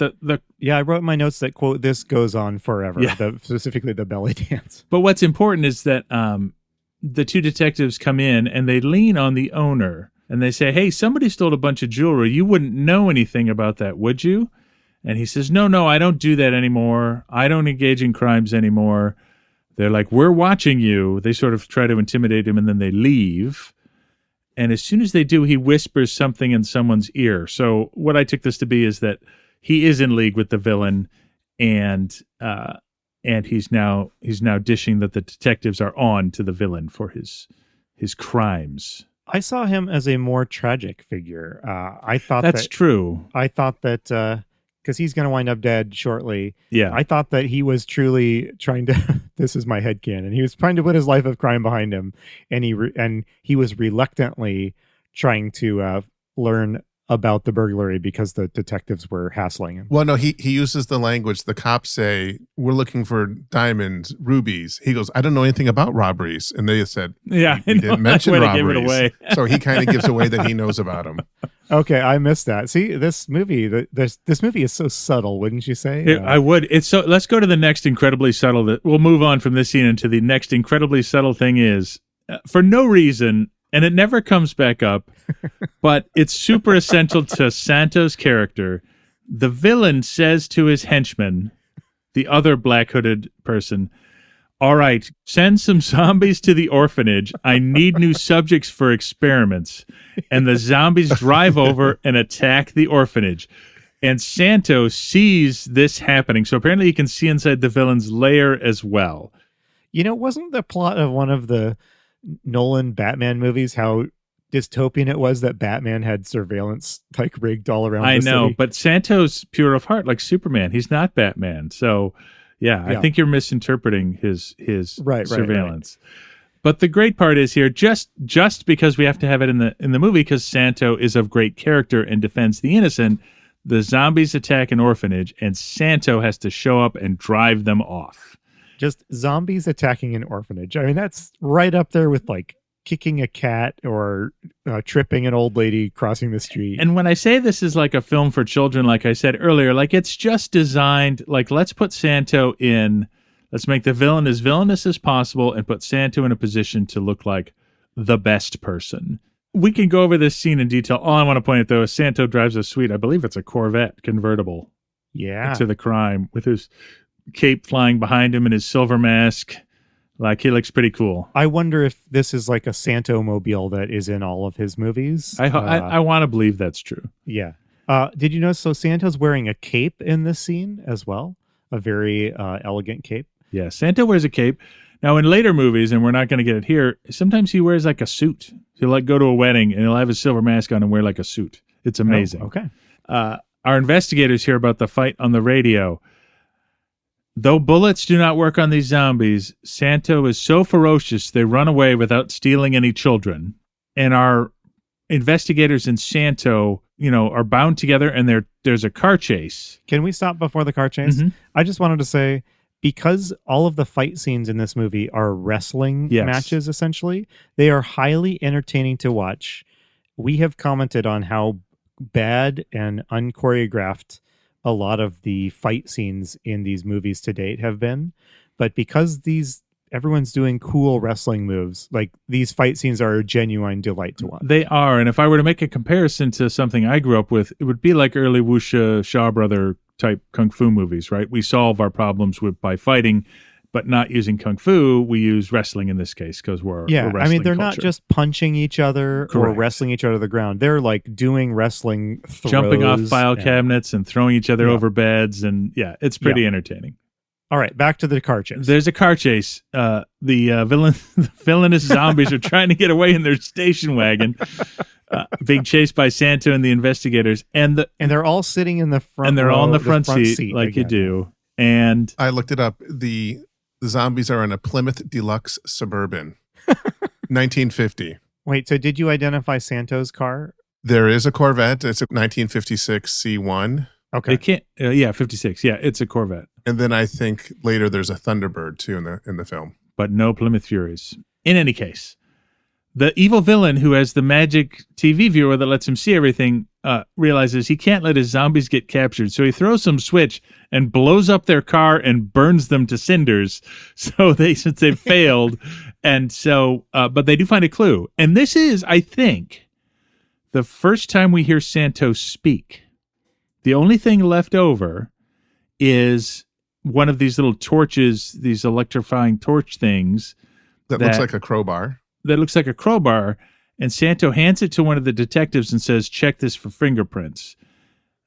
yeah, I wrote in my notes that, quote, this goes on forever, yeah. Specifically the belly dance. But what's important is that the two detectives come in and they lean on the owner and they say, hey, somebody stole a bunch of jewelry. You wouldn't know anything about that, would you? And he says, no, I don't do that anymore. I don't engage in crimes anymore. They're like, we're watching you. They sort of try to intimidate him and then they leave. And as soon as they do, he whispers something in someone's ear. So what I took this to be is that he is in league with the villain, and he's now dishing that the detectives are on to the villain for his crimes. I saw him as a more tragic figure. I thought that's true. I thought that because he's going to wind up dead shortly. Yeah, I thought that he was truly trying to. This is my headcanon. He was trying to put his life of crime behind him, and he was reluctantly trying to learn about the burglary because the detectives were hassling him. Well, no, he uses the language. The cops say, we're looking for diamonds, rubies. He goes, I don't know anything about robberies. And they said, yeah, we didn't mention robberies. Give it away. So he kind of gives away that he knows about them. Okay, I missed that. See, this movie is so subtle, wouldn't you say? I would. It's so. Let's go to the next incredibly subtle. We'll move on from this scene into the next incredibly subtle thing is, for no reason, and it never comes back up, but it's super essential to Santo's character. The villain says to his henchman, the other black hooded person, all right, send some zombies to the orphanage. I need new subjects for experiments. And the zombies drive over and attack the orphanage. And Santo sees this happening. So apparently he can see inside the villain's lair as well. Wasn't the plot of one of the Nolan Batman movies how dystopian it was that Batman had surveillance rigged all around the city? But Santo's pure of heart, like Superman. He's not Batman. So yeah, I think you're misinterpreting his surveillance. Right. But the great part is here, just because we have to have it in the movie, because Santo is of great character and defends the innocent, the zombies attack an orphanage, and Santo has to show up and drive them off. Just zombies attacking an orphanage. I mean, that's right up there with kicking a cat or tripping an old lady crossing the street. And when I say this is like a film for children, like I said earlier, it's just designed, let's put Santo in, let's make the villain as villainous as possible and put Santo in a position to look like the best person. We can go over this scene in detail. All I want to point out, though, is Santo drives a sweet, I believe it's a Corvette convertible. Yeah. To the crime with his cape flying behind him and his silver mask. He looks pretty cool. I wonder if this is like a Santo mobile that is in all of his movies. I want to believe that's true. Yeah. Did you notice? So Santo's wearing a cape in this scene as well. A very elegant cape. Yeah, Santo wears a cape. Now, in later movies, and we're not going to get it here, sometimes he wears a suit. He'll go to a wedding and he'll have his silver mask on and wear a suit. It's amazing. Oh, okay. Our investigators hear about the fight on the radio. Though bullets do not work on these zombies, Santo is so ferocious they run away without stealing any children. And our investigators and Santo, are bound together, and there's a car chase. Can we stop before the car chase? Mm-hmm. I just wanted to say, because all of the fight scenes in this movie are wrestling matches, essentially, they are highly entertaining to watch. We have commented on how bad and unchoreographed a lot of the fight scenes in these movies to date have been, but because everyone's doing cool wrestling moves, these fight scenes are a genuine delight to watch. They are, and if I were to make a comparison to something I grew up with, it would be like early wuxia Shaw Brother type kung fu movies, right? We solve our problems by fighting, but not using kung fu. We use wrestling in this case because we're wrestling I mean, they're culture. not just punching each other or wrestling each other to the ground. They're doing wrestling throws, jumping off file cabinets and throwing each other over beds, and it's pretty entertaining. All right, back to the car chase. There's a car chase. The villainous zombies are trying to get away in their station wagon, being chased by Santo and the investigators, and they're all sitting in the front. And they're all in the front seat again. You do. And I looked it up. The zombies are in a Plymouth Deluxe Suburban. 1950. Wait, so did you identify Santo's car? There is a Corvette. It's a 1956 C1. Okay. It can't. 56. Yeah, it's a Corvette, And then I think later there's a Thunderbird too in the film. but no Plymouth Furies. In any case, the evil villain who has the magic TV viewer that lets him see everything realizes he can't let his zombies get captured, so he throws some switch and blows up their car and burns them to cinders. So since they've failed, and so but they do find a clue, and this is, I think, the first time we hear Santo speak. The only thing left over is one of these little torches, these electrifying torch things That looks like a crowbar. That looks like a crowbar, and Santo hands it to one of the detectives and says, "Check this for fingerprints."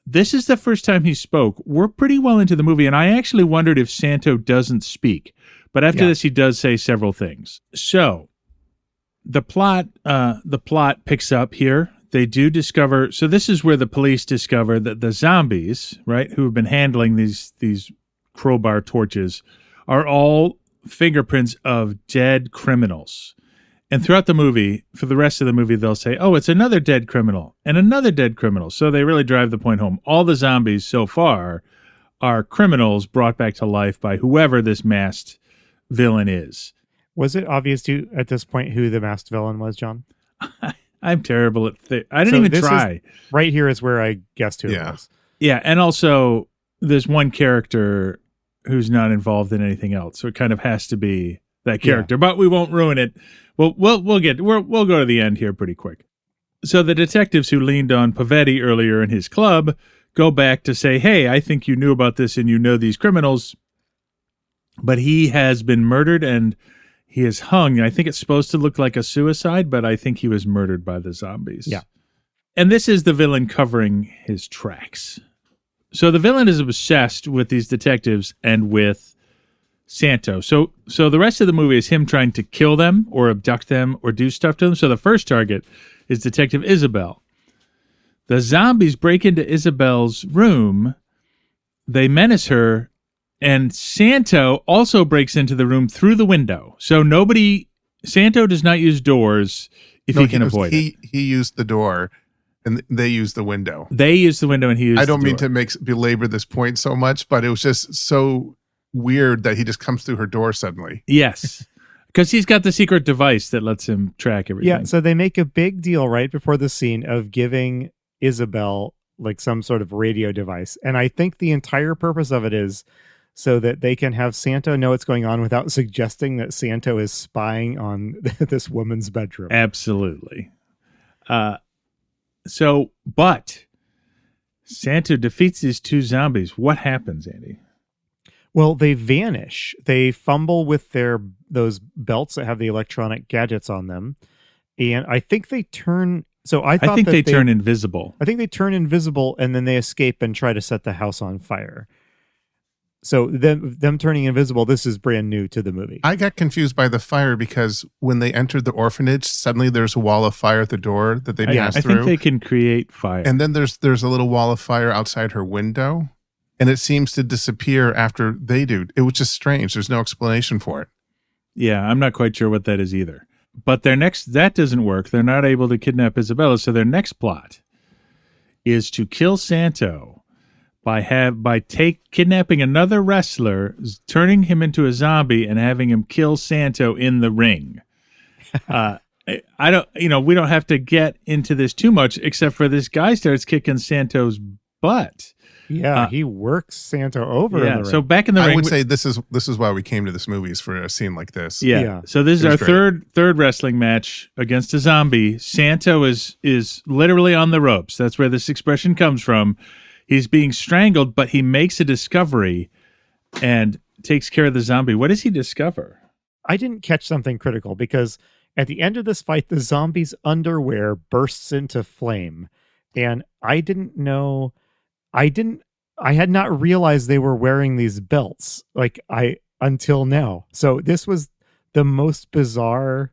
This is the first time he spoke. We're pretty well into the movie, and I actually wondered if Santo doesn't speak. But after this, he does say several things. So the plot picks up here. They do discover. So this is where the police discover that the zombies, right, who have been handling these crowbar torches, are all fingerprints of dead criminals. And throughout the movie, for the rest of the movie, they'll say, "Oh, it's another dead criminal and another dead criminal." So they really drive the point home. All the zombies so far are criminals brought back to life by whoever this masked villain is. Was it obvious to you at this point who the masked villain was, John? I'm terrible at I didn't even try. Right here is where I guessed who it was. Yeah, and also there's one character who's not involved in anything else, so it kind of has to be that character. But we won't ruin it. We'll go to the end here pretty quick. So the detectives who leaned on Pavetti earlier in his club go back to say, "Hey, I think you knew about this and you know these criminals, but he has been murdered and he is hung." I think it's supposed to look like a suicide, but I think he was murdered by the zombies. Yeah. And this is the villain covering his tracks. So the villain is obsessed with these detectives and with Santo. So the rest of the movie is him trying to kill them or abduct them or do stuff to them. So the first target is Detective Isabel. The zombies break into Isabel's room. They menace her, and Santo also breaks into the room through the window. So Santo does not use doors if he can avoid it. He used the door, and they used the window. They used the window, and he used the door. I don't mean to belabor this point so much, but it was just so weird that he just comes through her door suddenly. Yes, because he's got the secret device that lets him track everything. Yeah, so they make a big deal right before the scene of giving Isabel like some sort of radio device. And I think the entire purpose of it is so that they can have Santo know what's going on without suggesting that Santo is spying on this woman's bedroom. Absolutely. But Santo defeats these two zombies. What happens, Andy? Well, they vanish. They fumble with those belts that have the electronic gadgets on them. And I think they turn... So I think they turn invisible. I think they turn invisible and then they escape and try to set the house on fire. So them turning invisible, this is brand new to the movie. I got confused by the fire because when they entered the orphanage, suddenly there's a wall of fire at the door that they pass through. I think they can create fire. And then there's a little wall of fire outside her window, and it seems to disappear after they do. It was just strange. There's no explanation for it. Yeah, I'm not quite sure what that is either. But that doesn't work. They're not able to kidnap Isabella, so their next plot is to kill Santo by kidnapping another wrestler, turning him into a zombie, and having him kill Santo in the ring. We don't have to get into this too much, except for this guy starts kicking Santo's butt. Yeah, he works Santo over in the ring. So back in the ring, I would say this is why we came to this movie, is for a scene like this. Yeah. So this is our third wrestling match against a zombie. Santo is literally on the ropes. That's where this expression comes from. He's being strangled, but he makes a discovery and takes care of the zombie. What does he discover? I didn't catch something critical because at the end of this fight, the zombie's underwear bursts into flame. And I had not realized they were wearing these belts until now. So this was the most bizarre.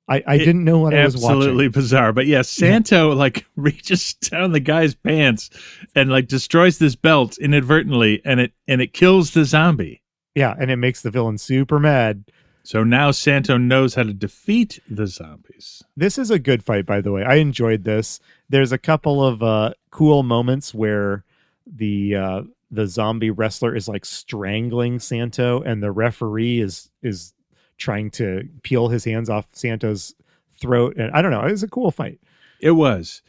I didn't know what I was watching. Absolutely bizarre. But yes, Santo reaches down the guy's pants and destroys this belt inadvertently, and it kills the zombie. Yeah, and it makes the villain super mad. So now Santo knows how to defeat the zombies. This is a good fight, by the way. I enjoyed this. There's a couple of cool moments where the zombie wrestler is like strangling Santo, and the referee is trying to peel his hands off Santo's throat. And I don't know. It was a cool fight. It was.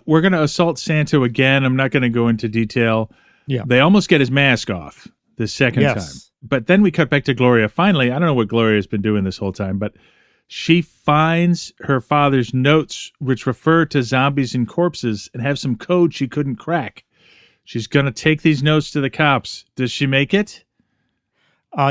We're going to assault Santo again. I'm not going to go into detail. Yeah. They almost get his mask off the second time. But then we cut back to Gloria. Finally, I don't know what Gloria's been doing this whole time, but she finds her father's notes, which refer to zombies and corpses and have some code she couldn't crack. She's going to take these notes to the cops. Does she make it?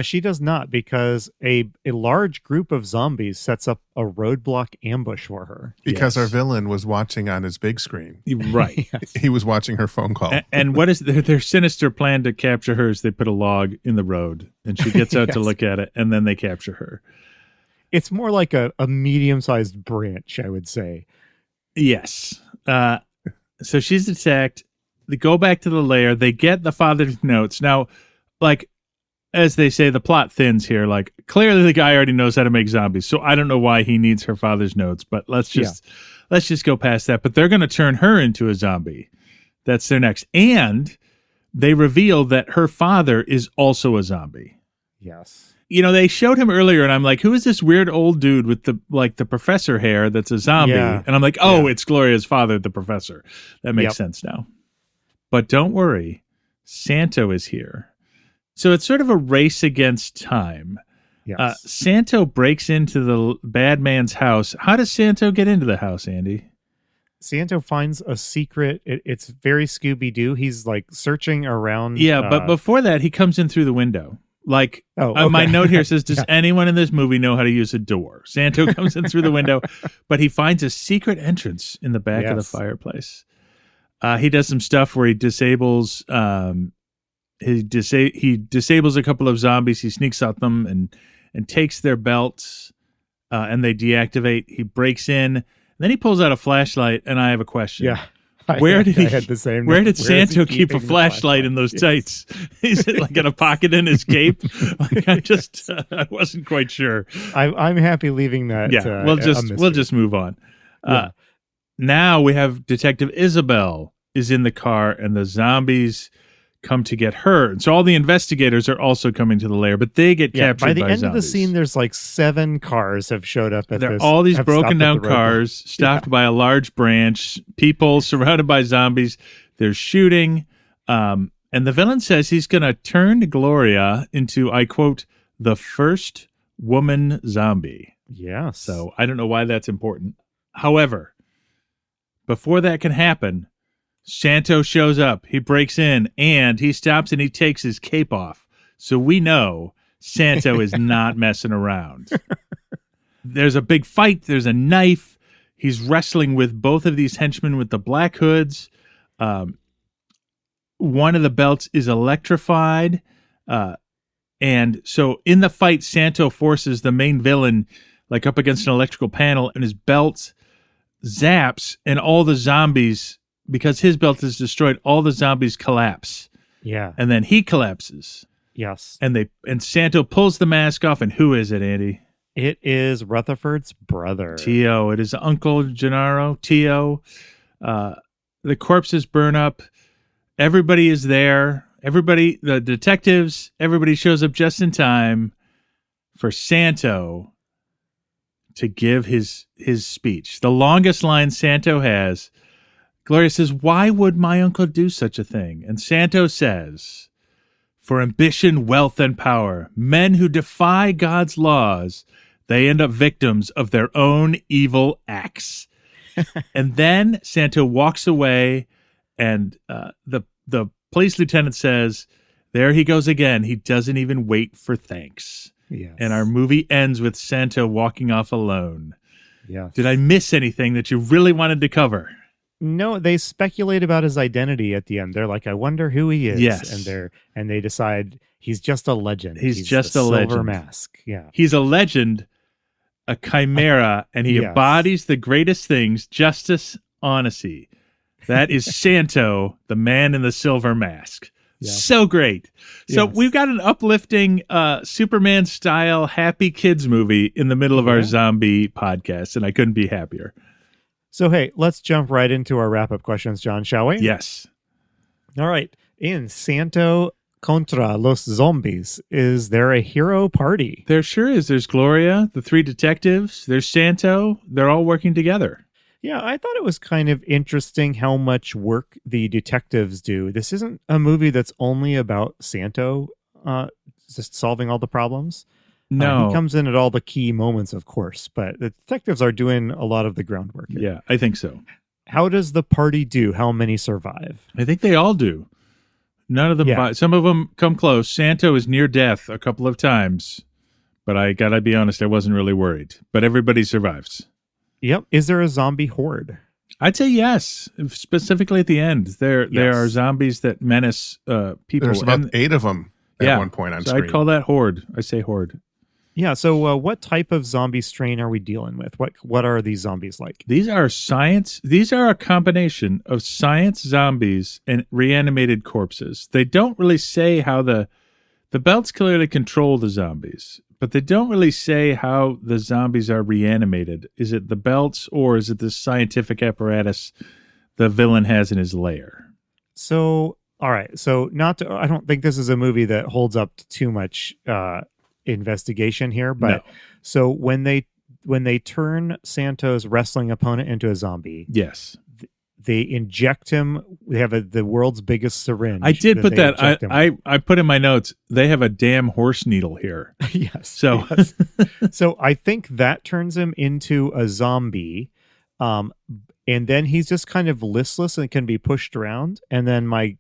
She does not, because a large group of zombies sets up a roadblock ambush for her. Because our villain was watching on his big screen. Right. Yes. He was watching her phone call. And what is their sinister plan to capture her is they put a log in the road, and she gets out to look at it, and then they capture her. It's more like a medium-sized branch, I would say. Yes. So she's attacked. They go back to the lair. They get the father's notes. Now, like, as they say, the plot thins here. Like, clearly the guy already knows how to make zombies, so I don't know why he needs her father's notes, but let's just go past that. But they're going to turn her into a zombie. That's their next. And they reveal that her father is also a zombie. Yes. You know, they showed him earlier, and I'm like, who is this weird old dude with the professor hair that's a zombie? Yeah. And I'm like, oh, it's Gloria's father, the professor. That makes sense now. But don't worry, Santo is here. So it's sort of a race against time. Yes. Santo breaks into the bad man's house. How does Santo get into the house, Andy? Santo finds a secret. It's very Scooby-Doo. He's like searching around. Yeah, but before that, he comes in through the window. Like, my note here says, does anyone in this movie know how to use a door? Santo comes in through the window, but he finds a secret entrance in the back of the fireplace. He does some stuff where he disables... He disables a couple of zombies. He sneaks at them and takes their belts, and they deactivate. He breaks in. Then he pulls out a flashlight, and I have a question. Yeah. Where did Santo Santo keep a flashlight in those tights? Is it like in a pocket in his cape? Like I wasn't quite sure. I'm happy leaving that. Yeah, we'll just move on. Now we have Detective Isabel is in the car, and the zombies come to get her. And so all the investigators are also coming to the lair, but they get captured by the end zombies. of the scene, there's like 7 cars have showed up at this. All these broken down cars stopped by a large branch, people surrounded by zombies. There's shooting. And the villain says he's going to turn Gloria into, I quote, the first woman zombie. Yes. So I don't know why that's important. However, before that can happen, Santo shows up, he breaks in, and he stops and he takes his cape off. So we know Santo is not messing around. There's a big fight. There's a knife. He's wrestling with both of these henchmen with the black hoods. One of the belts is electrified. And so in the fight, Santo forces the main villain like up against an electrical panel, and his belt zaps, and all the zombies... Because his belt is destroyed, all the zombies collapse. Yeah. And then he collapses. Yes. And Santo pulls the mask off, and who is it, Andy? It is Rutherford's brother. Tio. It is Uncle Gennaro, Tio. The corpses burn up. Everybody is there. Everybody, the detectives, everybody shows up just in time for Santo to give his speech. The longest line Santo has. Gloria says, why would my uncle do such a thing? And Santo says, for ambition, wealth, and power, men who defy God's laws, they end up victims of their own evil acts. And then Santo walks away, and the police lieutenant says, there he goes again. He doesn't even wait for thanks. Yes. And our movie ends with Santo walking off alone. Yes. Did I miss anything that you really wanted to cover? No, they speculate about his identity at the end. They're like, I wonder who he is. Yes. And they decide he's just a legend. He's just the a legend. Silver Mask. Yeah. He's a legend, a chimera, and he embodies the greatest things, justice, honesty. That is Santo, the man in the silver mask. Yeah. So great. So Yes. we've got an uplifting Superman-style happy kids movie in the middle of our zombie podcast, and I couldn't be happier. So, hey, let's jump right into our wrap-up questions, John, shall we? Yes. All right. In Santo contra los zombies, is there a hero party? There sure is. There's Gloria, the three detectives, there's Santo. They're all working together. Yeah, I thought it was kind of interesting how much work the detectives do. This isn't a movie that's only about Santo just solving all the problems. No. He comes in at all the key moments, of course, but the detectives are doing a lot of the groundwork here. Yeah, I think so. How does the party do? How many survive? I think they all do. None of them, Yeah. some of them come close. Santo is near death a couple of times, but I gotta be honest, I wasn't really worried. But everybody survives. Yep. Is there a zombie horde? I'd say yes, specifically at the end. There are zombies that menace people. There's about 8 of them at one point on so screen. I'd call that horde. I say horde. Yeah. So, what type of zombie strain are we dealing with? What are these zombies like? These are science. These are a combination of science zombies and reanimated corpses. They don't really say how the belts clearly control the zombies, but they don't really say how the zombies are reanimated. Is it the belts or is it the scientific apparatus the villain has in his lair? So, all right. So, I don't think this is a movie that holds up to too much investigation here, but so when they turn Santo's wrestling opponent into a zombie, Yes. they inject him. They have the world's biggest syringe. I did put they that. inject him I put in my notes. They have a damn horse needle here. with. Yes. So yes. So I think that turns him into a zombie, and then he's just kind of listless and can be pushed around. And then my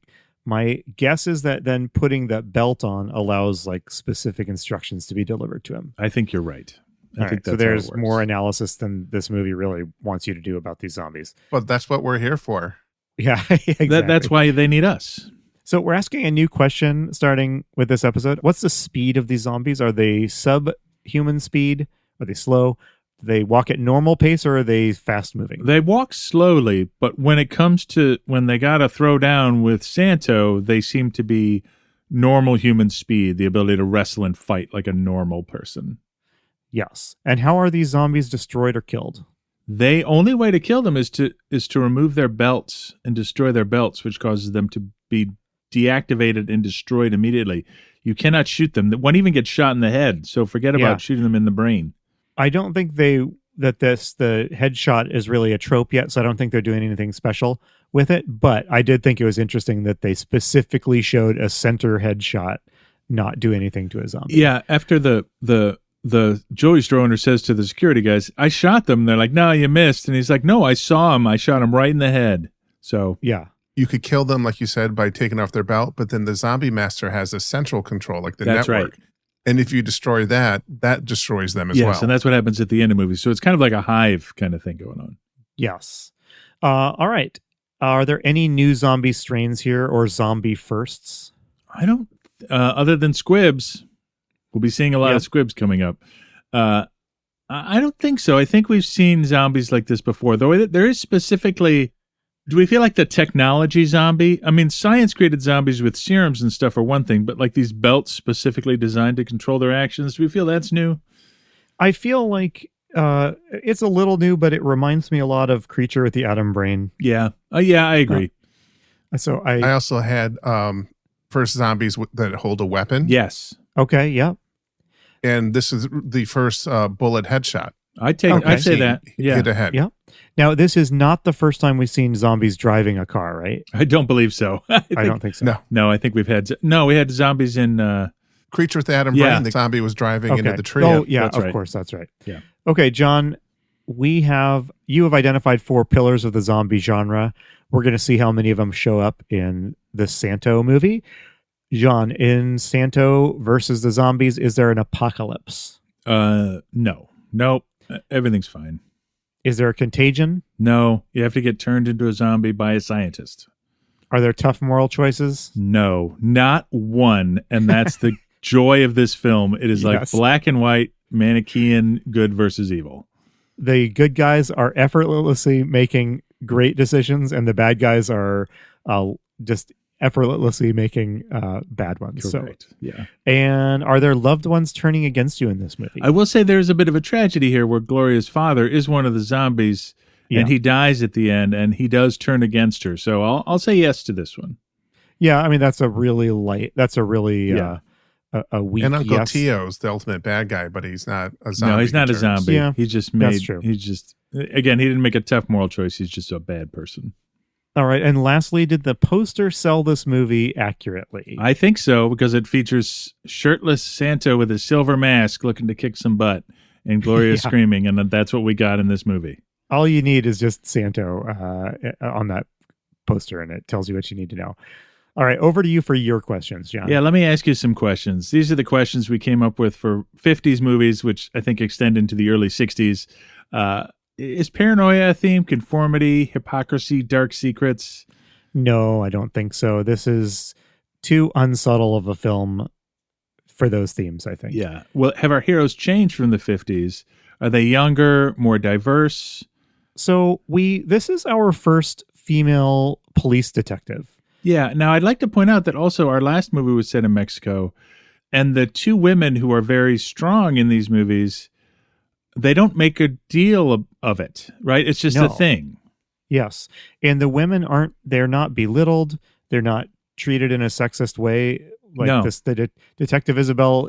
guess is that then putting that belt on allows like specific instructions to be delivered to him. I think you're right. I think that's so there's how it works. more analysis than this movie really wants you to do about these zombies. But that's what we're here for. Yeah, exactly. That's why they need us. So we're asking a new question starting with this episode. What's the speed of these zombies? Are they subhuman speed? Are they slow? Do they walk at normal pace or are they fast moving? They walk slowly, but when it comes to when they got to throw down with Santo, they seem to be normal human speed, the ability to wrestle and fight like a normal person. Yes. And how are these zombies destroyed or killed? The only way to kill them is to remove their belts and destroy their belts, which causes them to be deactivated and destroyed immediately. You cannot shoot them. One even gets shot in the head, so forget about shooting them in the brain. I don't think the headshot is really a trope yet, so I don't think they're doing anything special with it. But I did think it was interesting that they specifically showed a center headshot not do anything to a zombie. Yeah, after the jewelry store owner says to the security guys, "I shot them." They're like, "No, you missed." And he's like, "No, I saw him. I shot him right in the head." So yeah. You could kill them, like you said, by taking off their belt, but then the zombie master has a central control, like the That's network. right. And if you destroy that, that destroys them as well. Yes, and that's what happens at the end of movies. So it's kind of like a hive kind of thing going on. Yes. All right. Are there any new zombie strains here or zombie firsts? I don't, other than squibs, we'll be seeing a lot of squibs coming up. I don't think so. I think we've seen zombies like this before, though there is specifically, do we feel like the technology zombie? I mean, science created zombies with serums and stuff are one thing, but like these belts specifically designed to control their actions, do we feel that's new? I feel like it's a little new, but it reminds me a lot of Creature with the Atom Brain. Yeah. Yeah, I agree. So I also had first zombies that hold a weapon. Yes. Okay, yeah. And this is the first bullet headshot. I'd say that. Yeah. Hit a head. Yeah. Now, this is not the first time we've seen zombies driving a car, right? I don't believe so. I don't think so. No, I think we had zombies in Creature with the Atom Brain. The zombie was driving into the tree. Oh, yeah, That's right. of course, that's right. Yeah. Okay, John, you have identified 4 pillars of the zombie genre. We're going to see how many of them show up in the Santo movie. John, in Santo versus the zombies, is there an apocalypse? No. Nope. Everything's fine. Is there a contagion? No. You have to get turned into a zombie by a scientist. Are there tough moral choices? No, not one. And that's the joy of this film. It is like black and white, Manichaean, good versus evil. The good guys are effortlessly making great decisions, and the bad guys are just effortlessly making bad ones. Correct. Yeah. And are there loved ones turning against you in this movie? I will say there's a bit of a tragedy here where Gloria's father is one of the zombies, and he dies at the end, and he does turn against her. So I'll say yes to this one. Yeah, I mean, that's a really a weak And Uncle yes. Tio's the ultimate bad guy, but he's not a zombie. No, he's not a zombie. Yeah, he just that's true. He's just, again, he didn't make a tough moral choice. He's just a bad person. All right. And lastly, did the poster sell this movie accurately? I think so, because it features shirtless Santo with a silver mask looking to kick some butt and Gloria screaming. And that's what we got in this movie. All you need is just Santo on that poster, and it tells you what you need to know. All right. Over to you for your questions, John. Yeah, let me ask you some questions. These are the questions we came up with for 50s movies, which I think extend into the early 60s. Is paranoia a theme? Conformity, hypocrisy, dark secrets? No, I don't think so. This is too unsubtle of a film for those themes, I think. Yeah. Well, have our heroes changed from the 50s? Are they younger, more diverse? So this is our first female police detective. Yeah. Now, I'd like to point out that also our last movie was set in Mexico, and the two women who are very strong in these movies, they don't make a deal of it, right? It's just a thing. Yes. And the women they're not belittled. They're not treated in a sexist way. Like the Detective Isabel.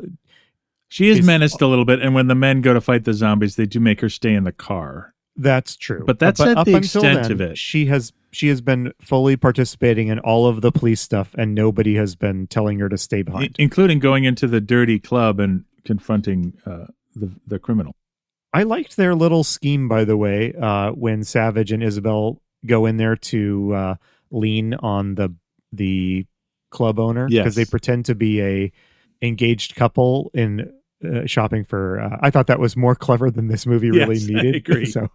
She is menaced a little bit. And when the men go to fight the zombies, they do make her stay in the car. That's true. But that's at the extent of it. She has been fully participating in all of the police stuff, and nobody has been telling her to stay behind. Including going into the dirty club and confronting the criminal. I liked their little scheme, by the way, when Savage and Isabel go in there to lean on the club owner, because they pretend to be a engaged couple in shopping for. I thought that was more clever than this movie really needed. I agree. So,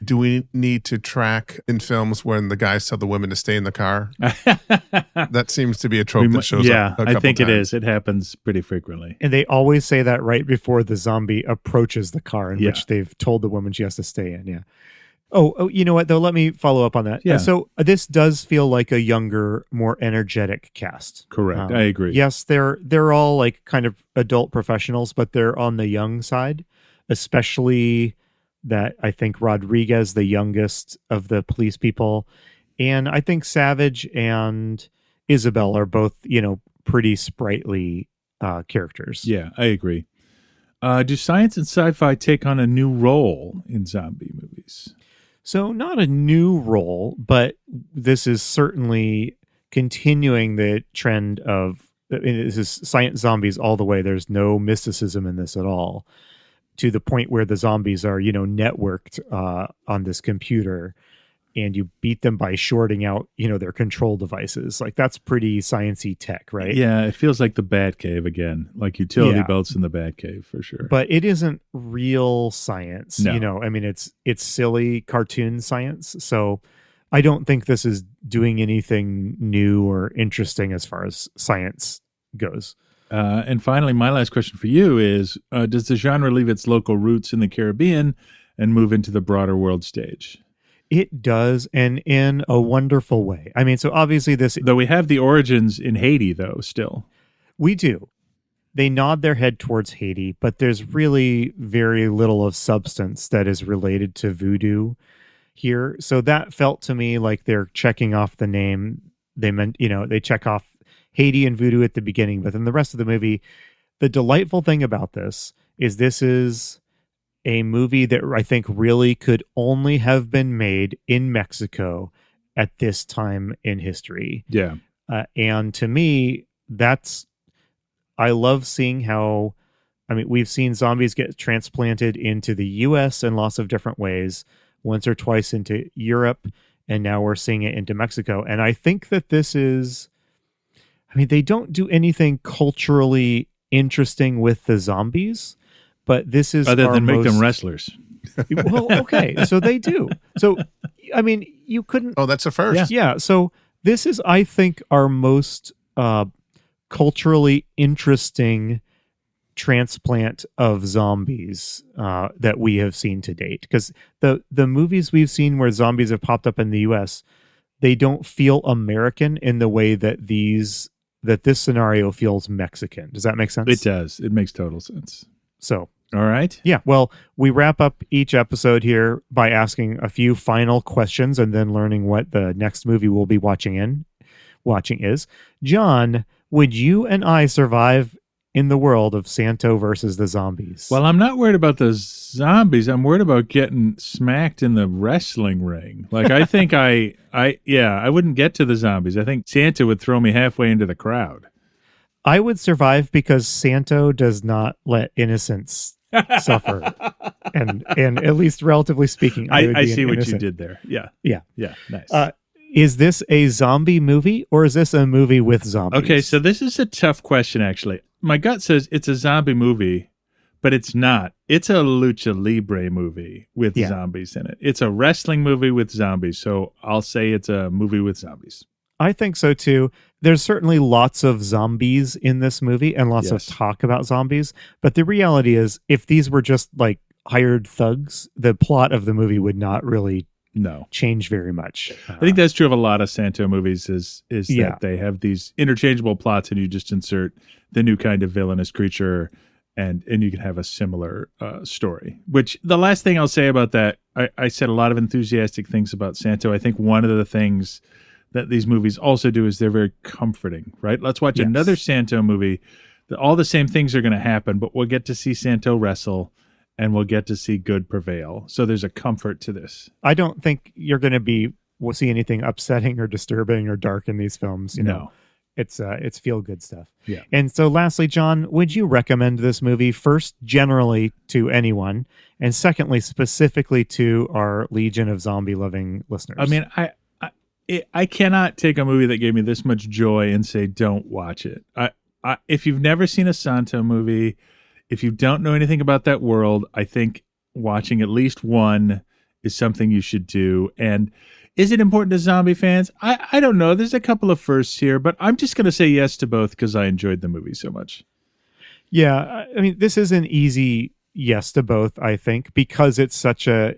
do we need to track in films when the guys tell the women to stay in the car? That seems to be a trope that shows up a couple I think times. it is. It happens pretty frequently. And they always say that right before the zombie approaches the car in which they've told the woman she has to stay in. Yeah. Oh, you know what, though? Let me follow up on that. Yeah. So this does feel like a younger, more energetic cast. Correct. I agree. Yes, they're all like kind of adult professionals, but they're on the young side, especially that I think Rodriguez, the youngest of the police people, and I think Savage and Isabel are both, pretty sprightly characters. Yeah, I agree. Do science and sci-fi take on a new role in zombie movies? So not a new role, but this is certainly continuing the trend of, this is science zombies all the way. There's no mysticism in this at all, to the point where the zombies are, networked on this computer, and you beat them by shorting out, their control devices. Like, that's pretty sciencey tech, right? Yeah, it feels like the Batcave again, like utility belts in the Batcave for sure. But it isn't real science. No. I mean, it's silly cartoon science. So I don't think this is doing anything new or interesting as far as science goes. And finally, my last question for you is, does the genre leave its local roots in the Caribbean and move into the broader world stage? It does, and in a wonderful way. I mean, so obviously Though we have the origins in Haiti, though, still. We do. They nod their head towards Haiti, but there's really very little of substance that is related to voodoo here. So that felt to me like they're checking off the name. They meant, they check off Haiti and voodoo at the beginning, but then the rest of the movie, the delightful thing about this is a movie that I think really could only have been made in Mexico at this time in history. Yeah. And to me, I love seeing how, we've seen zombies get transplanted into the US in lots of different ways, once or twice into Europe, and now we're seeing it into Mexico. And I think that this is, they don't do anything culturally interesting with the zombies, but this is other than make them wrestlers. Well, okay, so they do. So, you couldn't. Oh, that's a first. Yeah. So this is, I think, our most culturally interesting transplant of zombies that we have seen to date. Because the movies we've seen where zombies have popped up in the U.S., they don't feel American in the way that this scenario feels Mexican. Does that make sense? It does. It makes total sense. So, all right. Yeah. Well, we wrap up each episode here by asking a few final questions and then learning what the next movie we'll be watching is. John, would you and I survive in the world of Santo versus the zombies? Well, I'm not worried about the zombies. I'm worried about getting smacked in the wrestling ring. Like, I think I wouldn't get to the zombies. I think Santo would throw me halfway into the crowd. I would survive because Santo does not let innocents suffer. And at least relatively speaking, I see what you did there. Yeah. Nice. Is this a zombie movie or is this a movie with zombies? Okay, so this is a tough question, actually. My gut says it's a zombie movie, but it's not. It's a lucha libre movie with zombies in it. It's a wrestling movie with zombies, so I'll say it's a movie with zombies. I think so, too. There's certainly lots of zombies in this movie and lots of talk about zombies, but the reality is if these were just like hired thugs, the plot of the movie would not really change very much. I think that's true of a lot of Santo movies is that they have these interchangeable plots and you just insert the new kind of villainous creature and you can have a similar story. Which the last thing I'll say about that, I said a lot of enthusiastic things about Santo. I think one of the things that these movies also do is they're very comforting, right? Let's watch another Santo movie. All the same things are going to happen, but we'll get to see Santo wrestle and we'll get to see good prevail. So there's a comfort to this. I don't think we'll see anything upsetting or disturbing or dark in these films. You know, it's feel good stuff. Yeah. And so lastly, John, would you recommend this movie first generally to anyone? And secondly, specifically to our legion of zombie loving listeners? I mean, I cannot take a movie that gave me this much joy and say, don't watch it. If you've never seen a Santo movie, if you don't know anything about that world, I think watching at least one is something you should do. And is it important to zombie fans? I don't know. There's a couple of firsts here, but I'm just going to say yes to both because I enjoyed the movie so much. Yeah. I mean, this is an easy yes to both, I think, because it's such an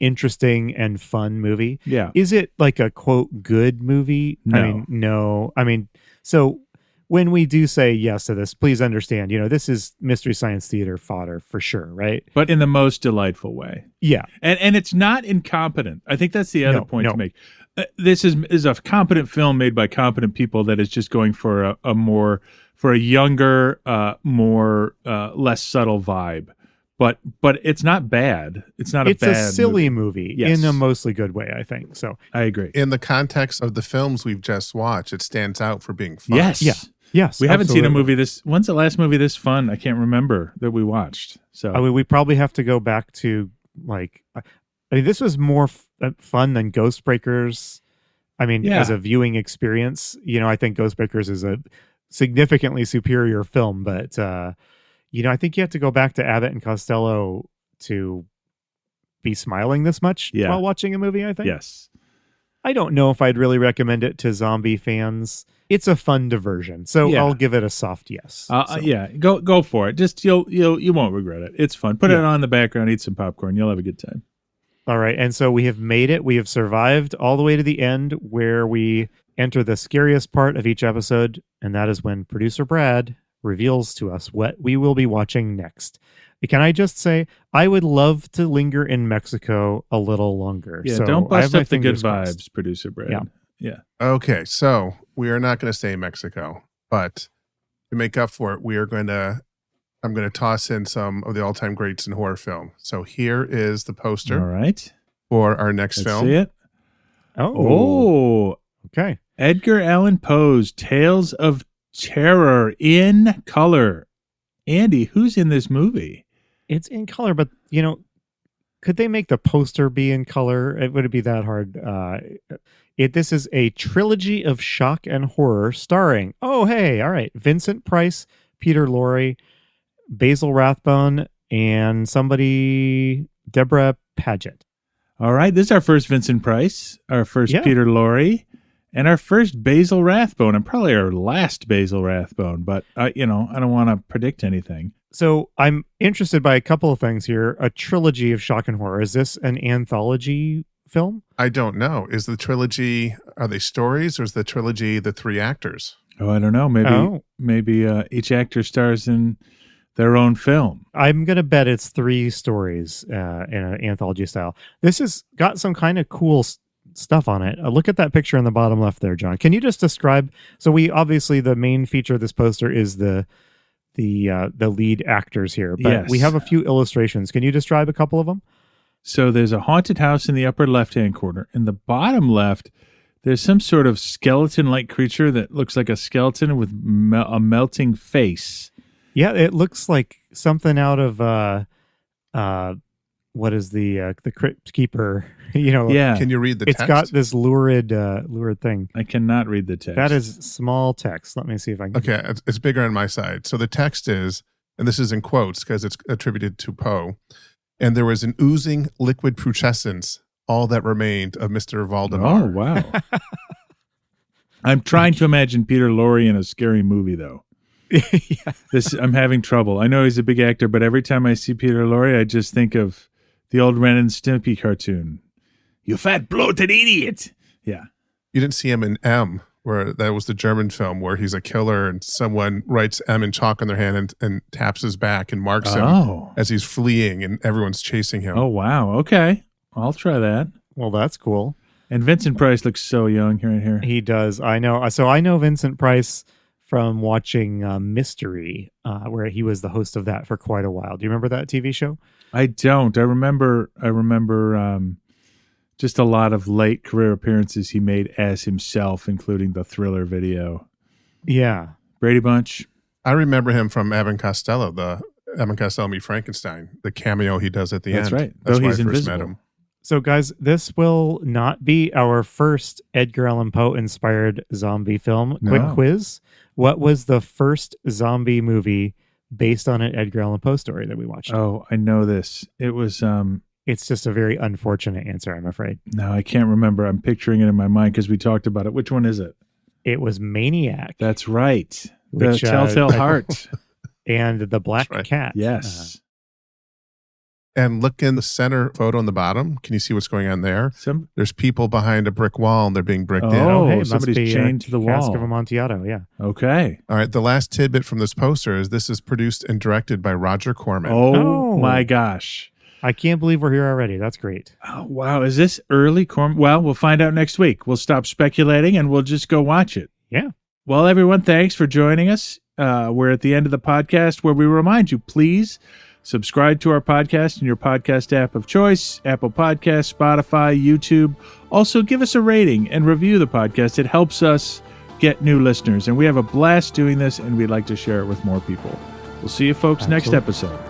interesting and fun movie. Yeah. Is it like a quote good movie? No. I mean, no. I mean, so when we do say yes to this, please understand, this is Mystery Science Theater fodder for sure, right? But in the most delightful way. Yeah. And it's not incompetent. I think that's the other point to make. This is a competent film made by competent people that is just going for a younger, more less subtle vibe. But it's not bad. It's a silly movie in a mostly good way, I think. So I agree. In the context of the films we've just watched, it stands out for being fun. Yes. Yeah. Yes. We haven't seen a movie when's the last movie this fun? I can't remember that we watched. So I mean, we probably have to go back to this was more fun than Ghostbreakers. I mean, as a viewing experience, I think Ghostbreakers is a significantly superior film, but I think you have to go back to Abbott and Costello to be smiling this much while watching a movie, I think. Yes. I don't know if I'd really recommend it to zombie fans. It's a fun diversion, so I'll give it a soft yes. Yeah, go for it. Just you won't regret it. It's fun. Put it on in the background, eat some popcorn. You'll have a good time. All right, and so we have made it. We have survived all the way to the end where we enter the scariest part of each episode, and that is when producer Brad reveals to us what we will be watching next. Can I just say, I would love to linger in Mexico a little longer. Yeah, so don't bust up the good crossed. vibes, producer Brad. Yeah. Okay, so we are not going to stay in Mexico, but to make up for it, I'm going to toss in some of the all-time greats in horror film. So here is the poster. All right. For our next film. See it? Oh. Okay. Edgar Allan Poe's Tales of Terror in color. Andy, who's in this movie? It's in color, but could they make the poster be in color? Would it be that hard? This is a trilogy of shock and horror starring, Vincent Price, Peter Lorre, Basil Rathbone, and Deborah Paget. All right, this is our first Vincent Price, our first Peter Lorre, and our first Basil Rathbone, and probably our last Basil Rathbone, but I don't want to predict anything. So I'm interested by a couple of things here. A trilogy of shock and horror. Is this an anthology film? I don't know. Is the trilogy, are they stories, or is the trilogy the 3 actors? Oh, I don't know. Maybe each actor stars in their own film. I'm going to bet it's 3 stories in an anthology style. This has got some kind of cool stuff on it. Look at that picture on the bottom left there, John. Can you just describe? So we obviously, the main feature of this poster is the lead actors here, but yes. We have a few illustrations. Can you describe a couple of them? So there's a haunted house in the upper left-hand corner. In the bottom left, there's some sort of skeleton-like creature that looks like a skeleton with a melting face. Yeah, it looks like something out of what is the Crypt Keeper? Yeah. Can you read the text? It's got this lurid thing. I cannot read the text. That is small text. Let me see if I can. Okay, it's bigger on my side. So the text is, and this is in quotes because it's attributed to Poe, and there was an oozing liquid putrescence, all that remained of Mr. Valdemar. Oh, wow. I'm trying to imagine Peter Lorre in a scary movie, though. Yeah. I'm having trouble. I know he's a big actor, but every time I see Peter Lorre, I just think of the old Ren and Stimpy cartoon. You fat bloated idiot. Yeah. You didn't see him in M, where that was the German film where he's a killer and someone writes M in chalk on their hand and taps his back and marks him as he's fleeing and everyone's chasing him. Oh, wow. Okay. I'll try that. Well, that's cool. And Vincent Price looks so young right here. He does. I know. So I know Vincent Price from watching Mystery, where he was the host of that for quite a while. Do you remember that TV show? I don't. I remember just a lot of late career appearances he made as himself, including the Thriller video. Yeah. Brady Bunch. I remember him from Abbott Costello, the Abbott Costello Meet Frankenstein, the cameo he does at the end. That's right. That's where he's I first invisible. met him. So, guys, this will not be our first Edgar Allan Poe inspired zombie film. No. Quick quiz. What was the first zombie movie based on an Edgar Allan Poe story that we watched? Oh, I know this. It was... It's just a very unfortunate answer, I'm afraid. No, I can't remember. I'm picturing it in my mind because we talked about it. Which one is it? It was Maniac. That's right. The Which, Telltale Heart. And the Black right. Cat. Yes. And look in the center photo on the bottom. Can you see what's going on there? There's people behind a brick wall and they're being bricked in. Oh, hey, somebody's chained to the Cask wall. of Amontillado, yeah. Okay. All right. The last tidbit from this poster is this is produced and directed by Roger Corman. Oh, my gosh. I can't believe we're here already. That's great. Oh, wow. Is this early? Well, we'll find out next week. We'll stop speculating and we'll just go watch it. Yeah. Well, everyone, thanks for joining us. We're at the end of the podcast where we remind you, please subscribe to our podcast in your podcast app of choice, Apple Podcasts, Spotify, YouTube. Also, give us a rating and review the podcast. It helps us get new listeners, and we have a blast doing this, and we'd like to share it with more people. We'll see you folks next episode.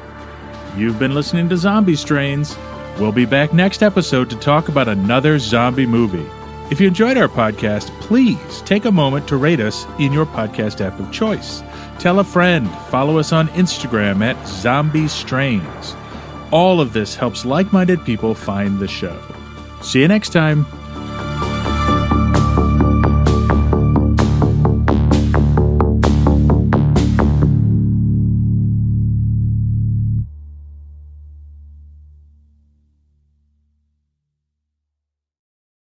You've been listening to Zombie Strains. We'll be back next episode to talk about another zombie movie. If you enjoyed our podcast, please take a moment to rate us in your podcast app of choice. Tell a friend. Follow us on Instagram at zombiestrains. All of this helps like-minded people find the show. See you next time.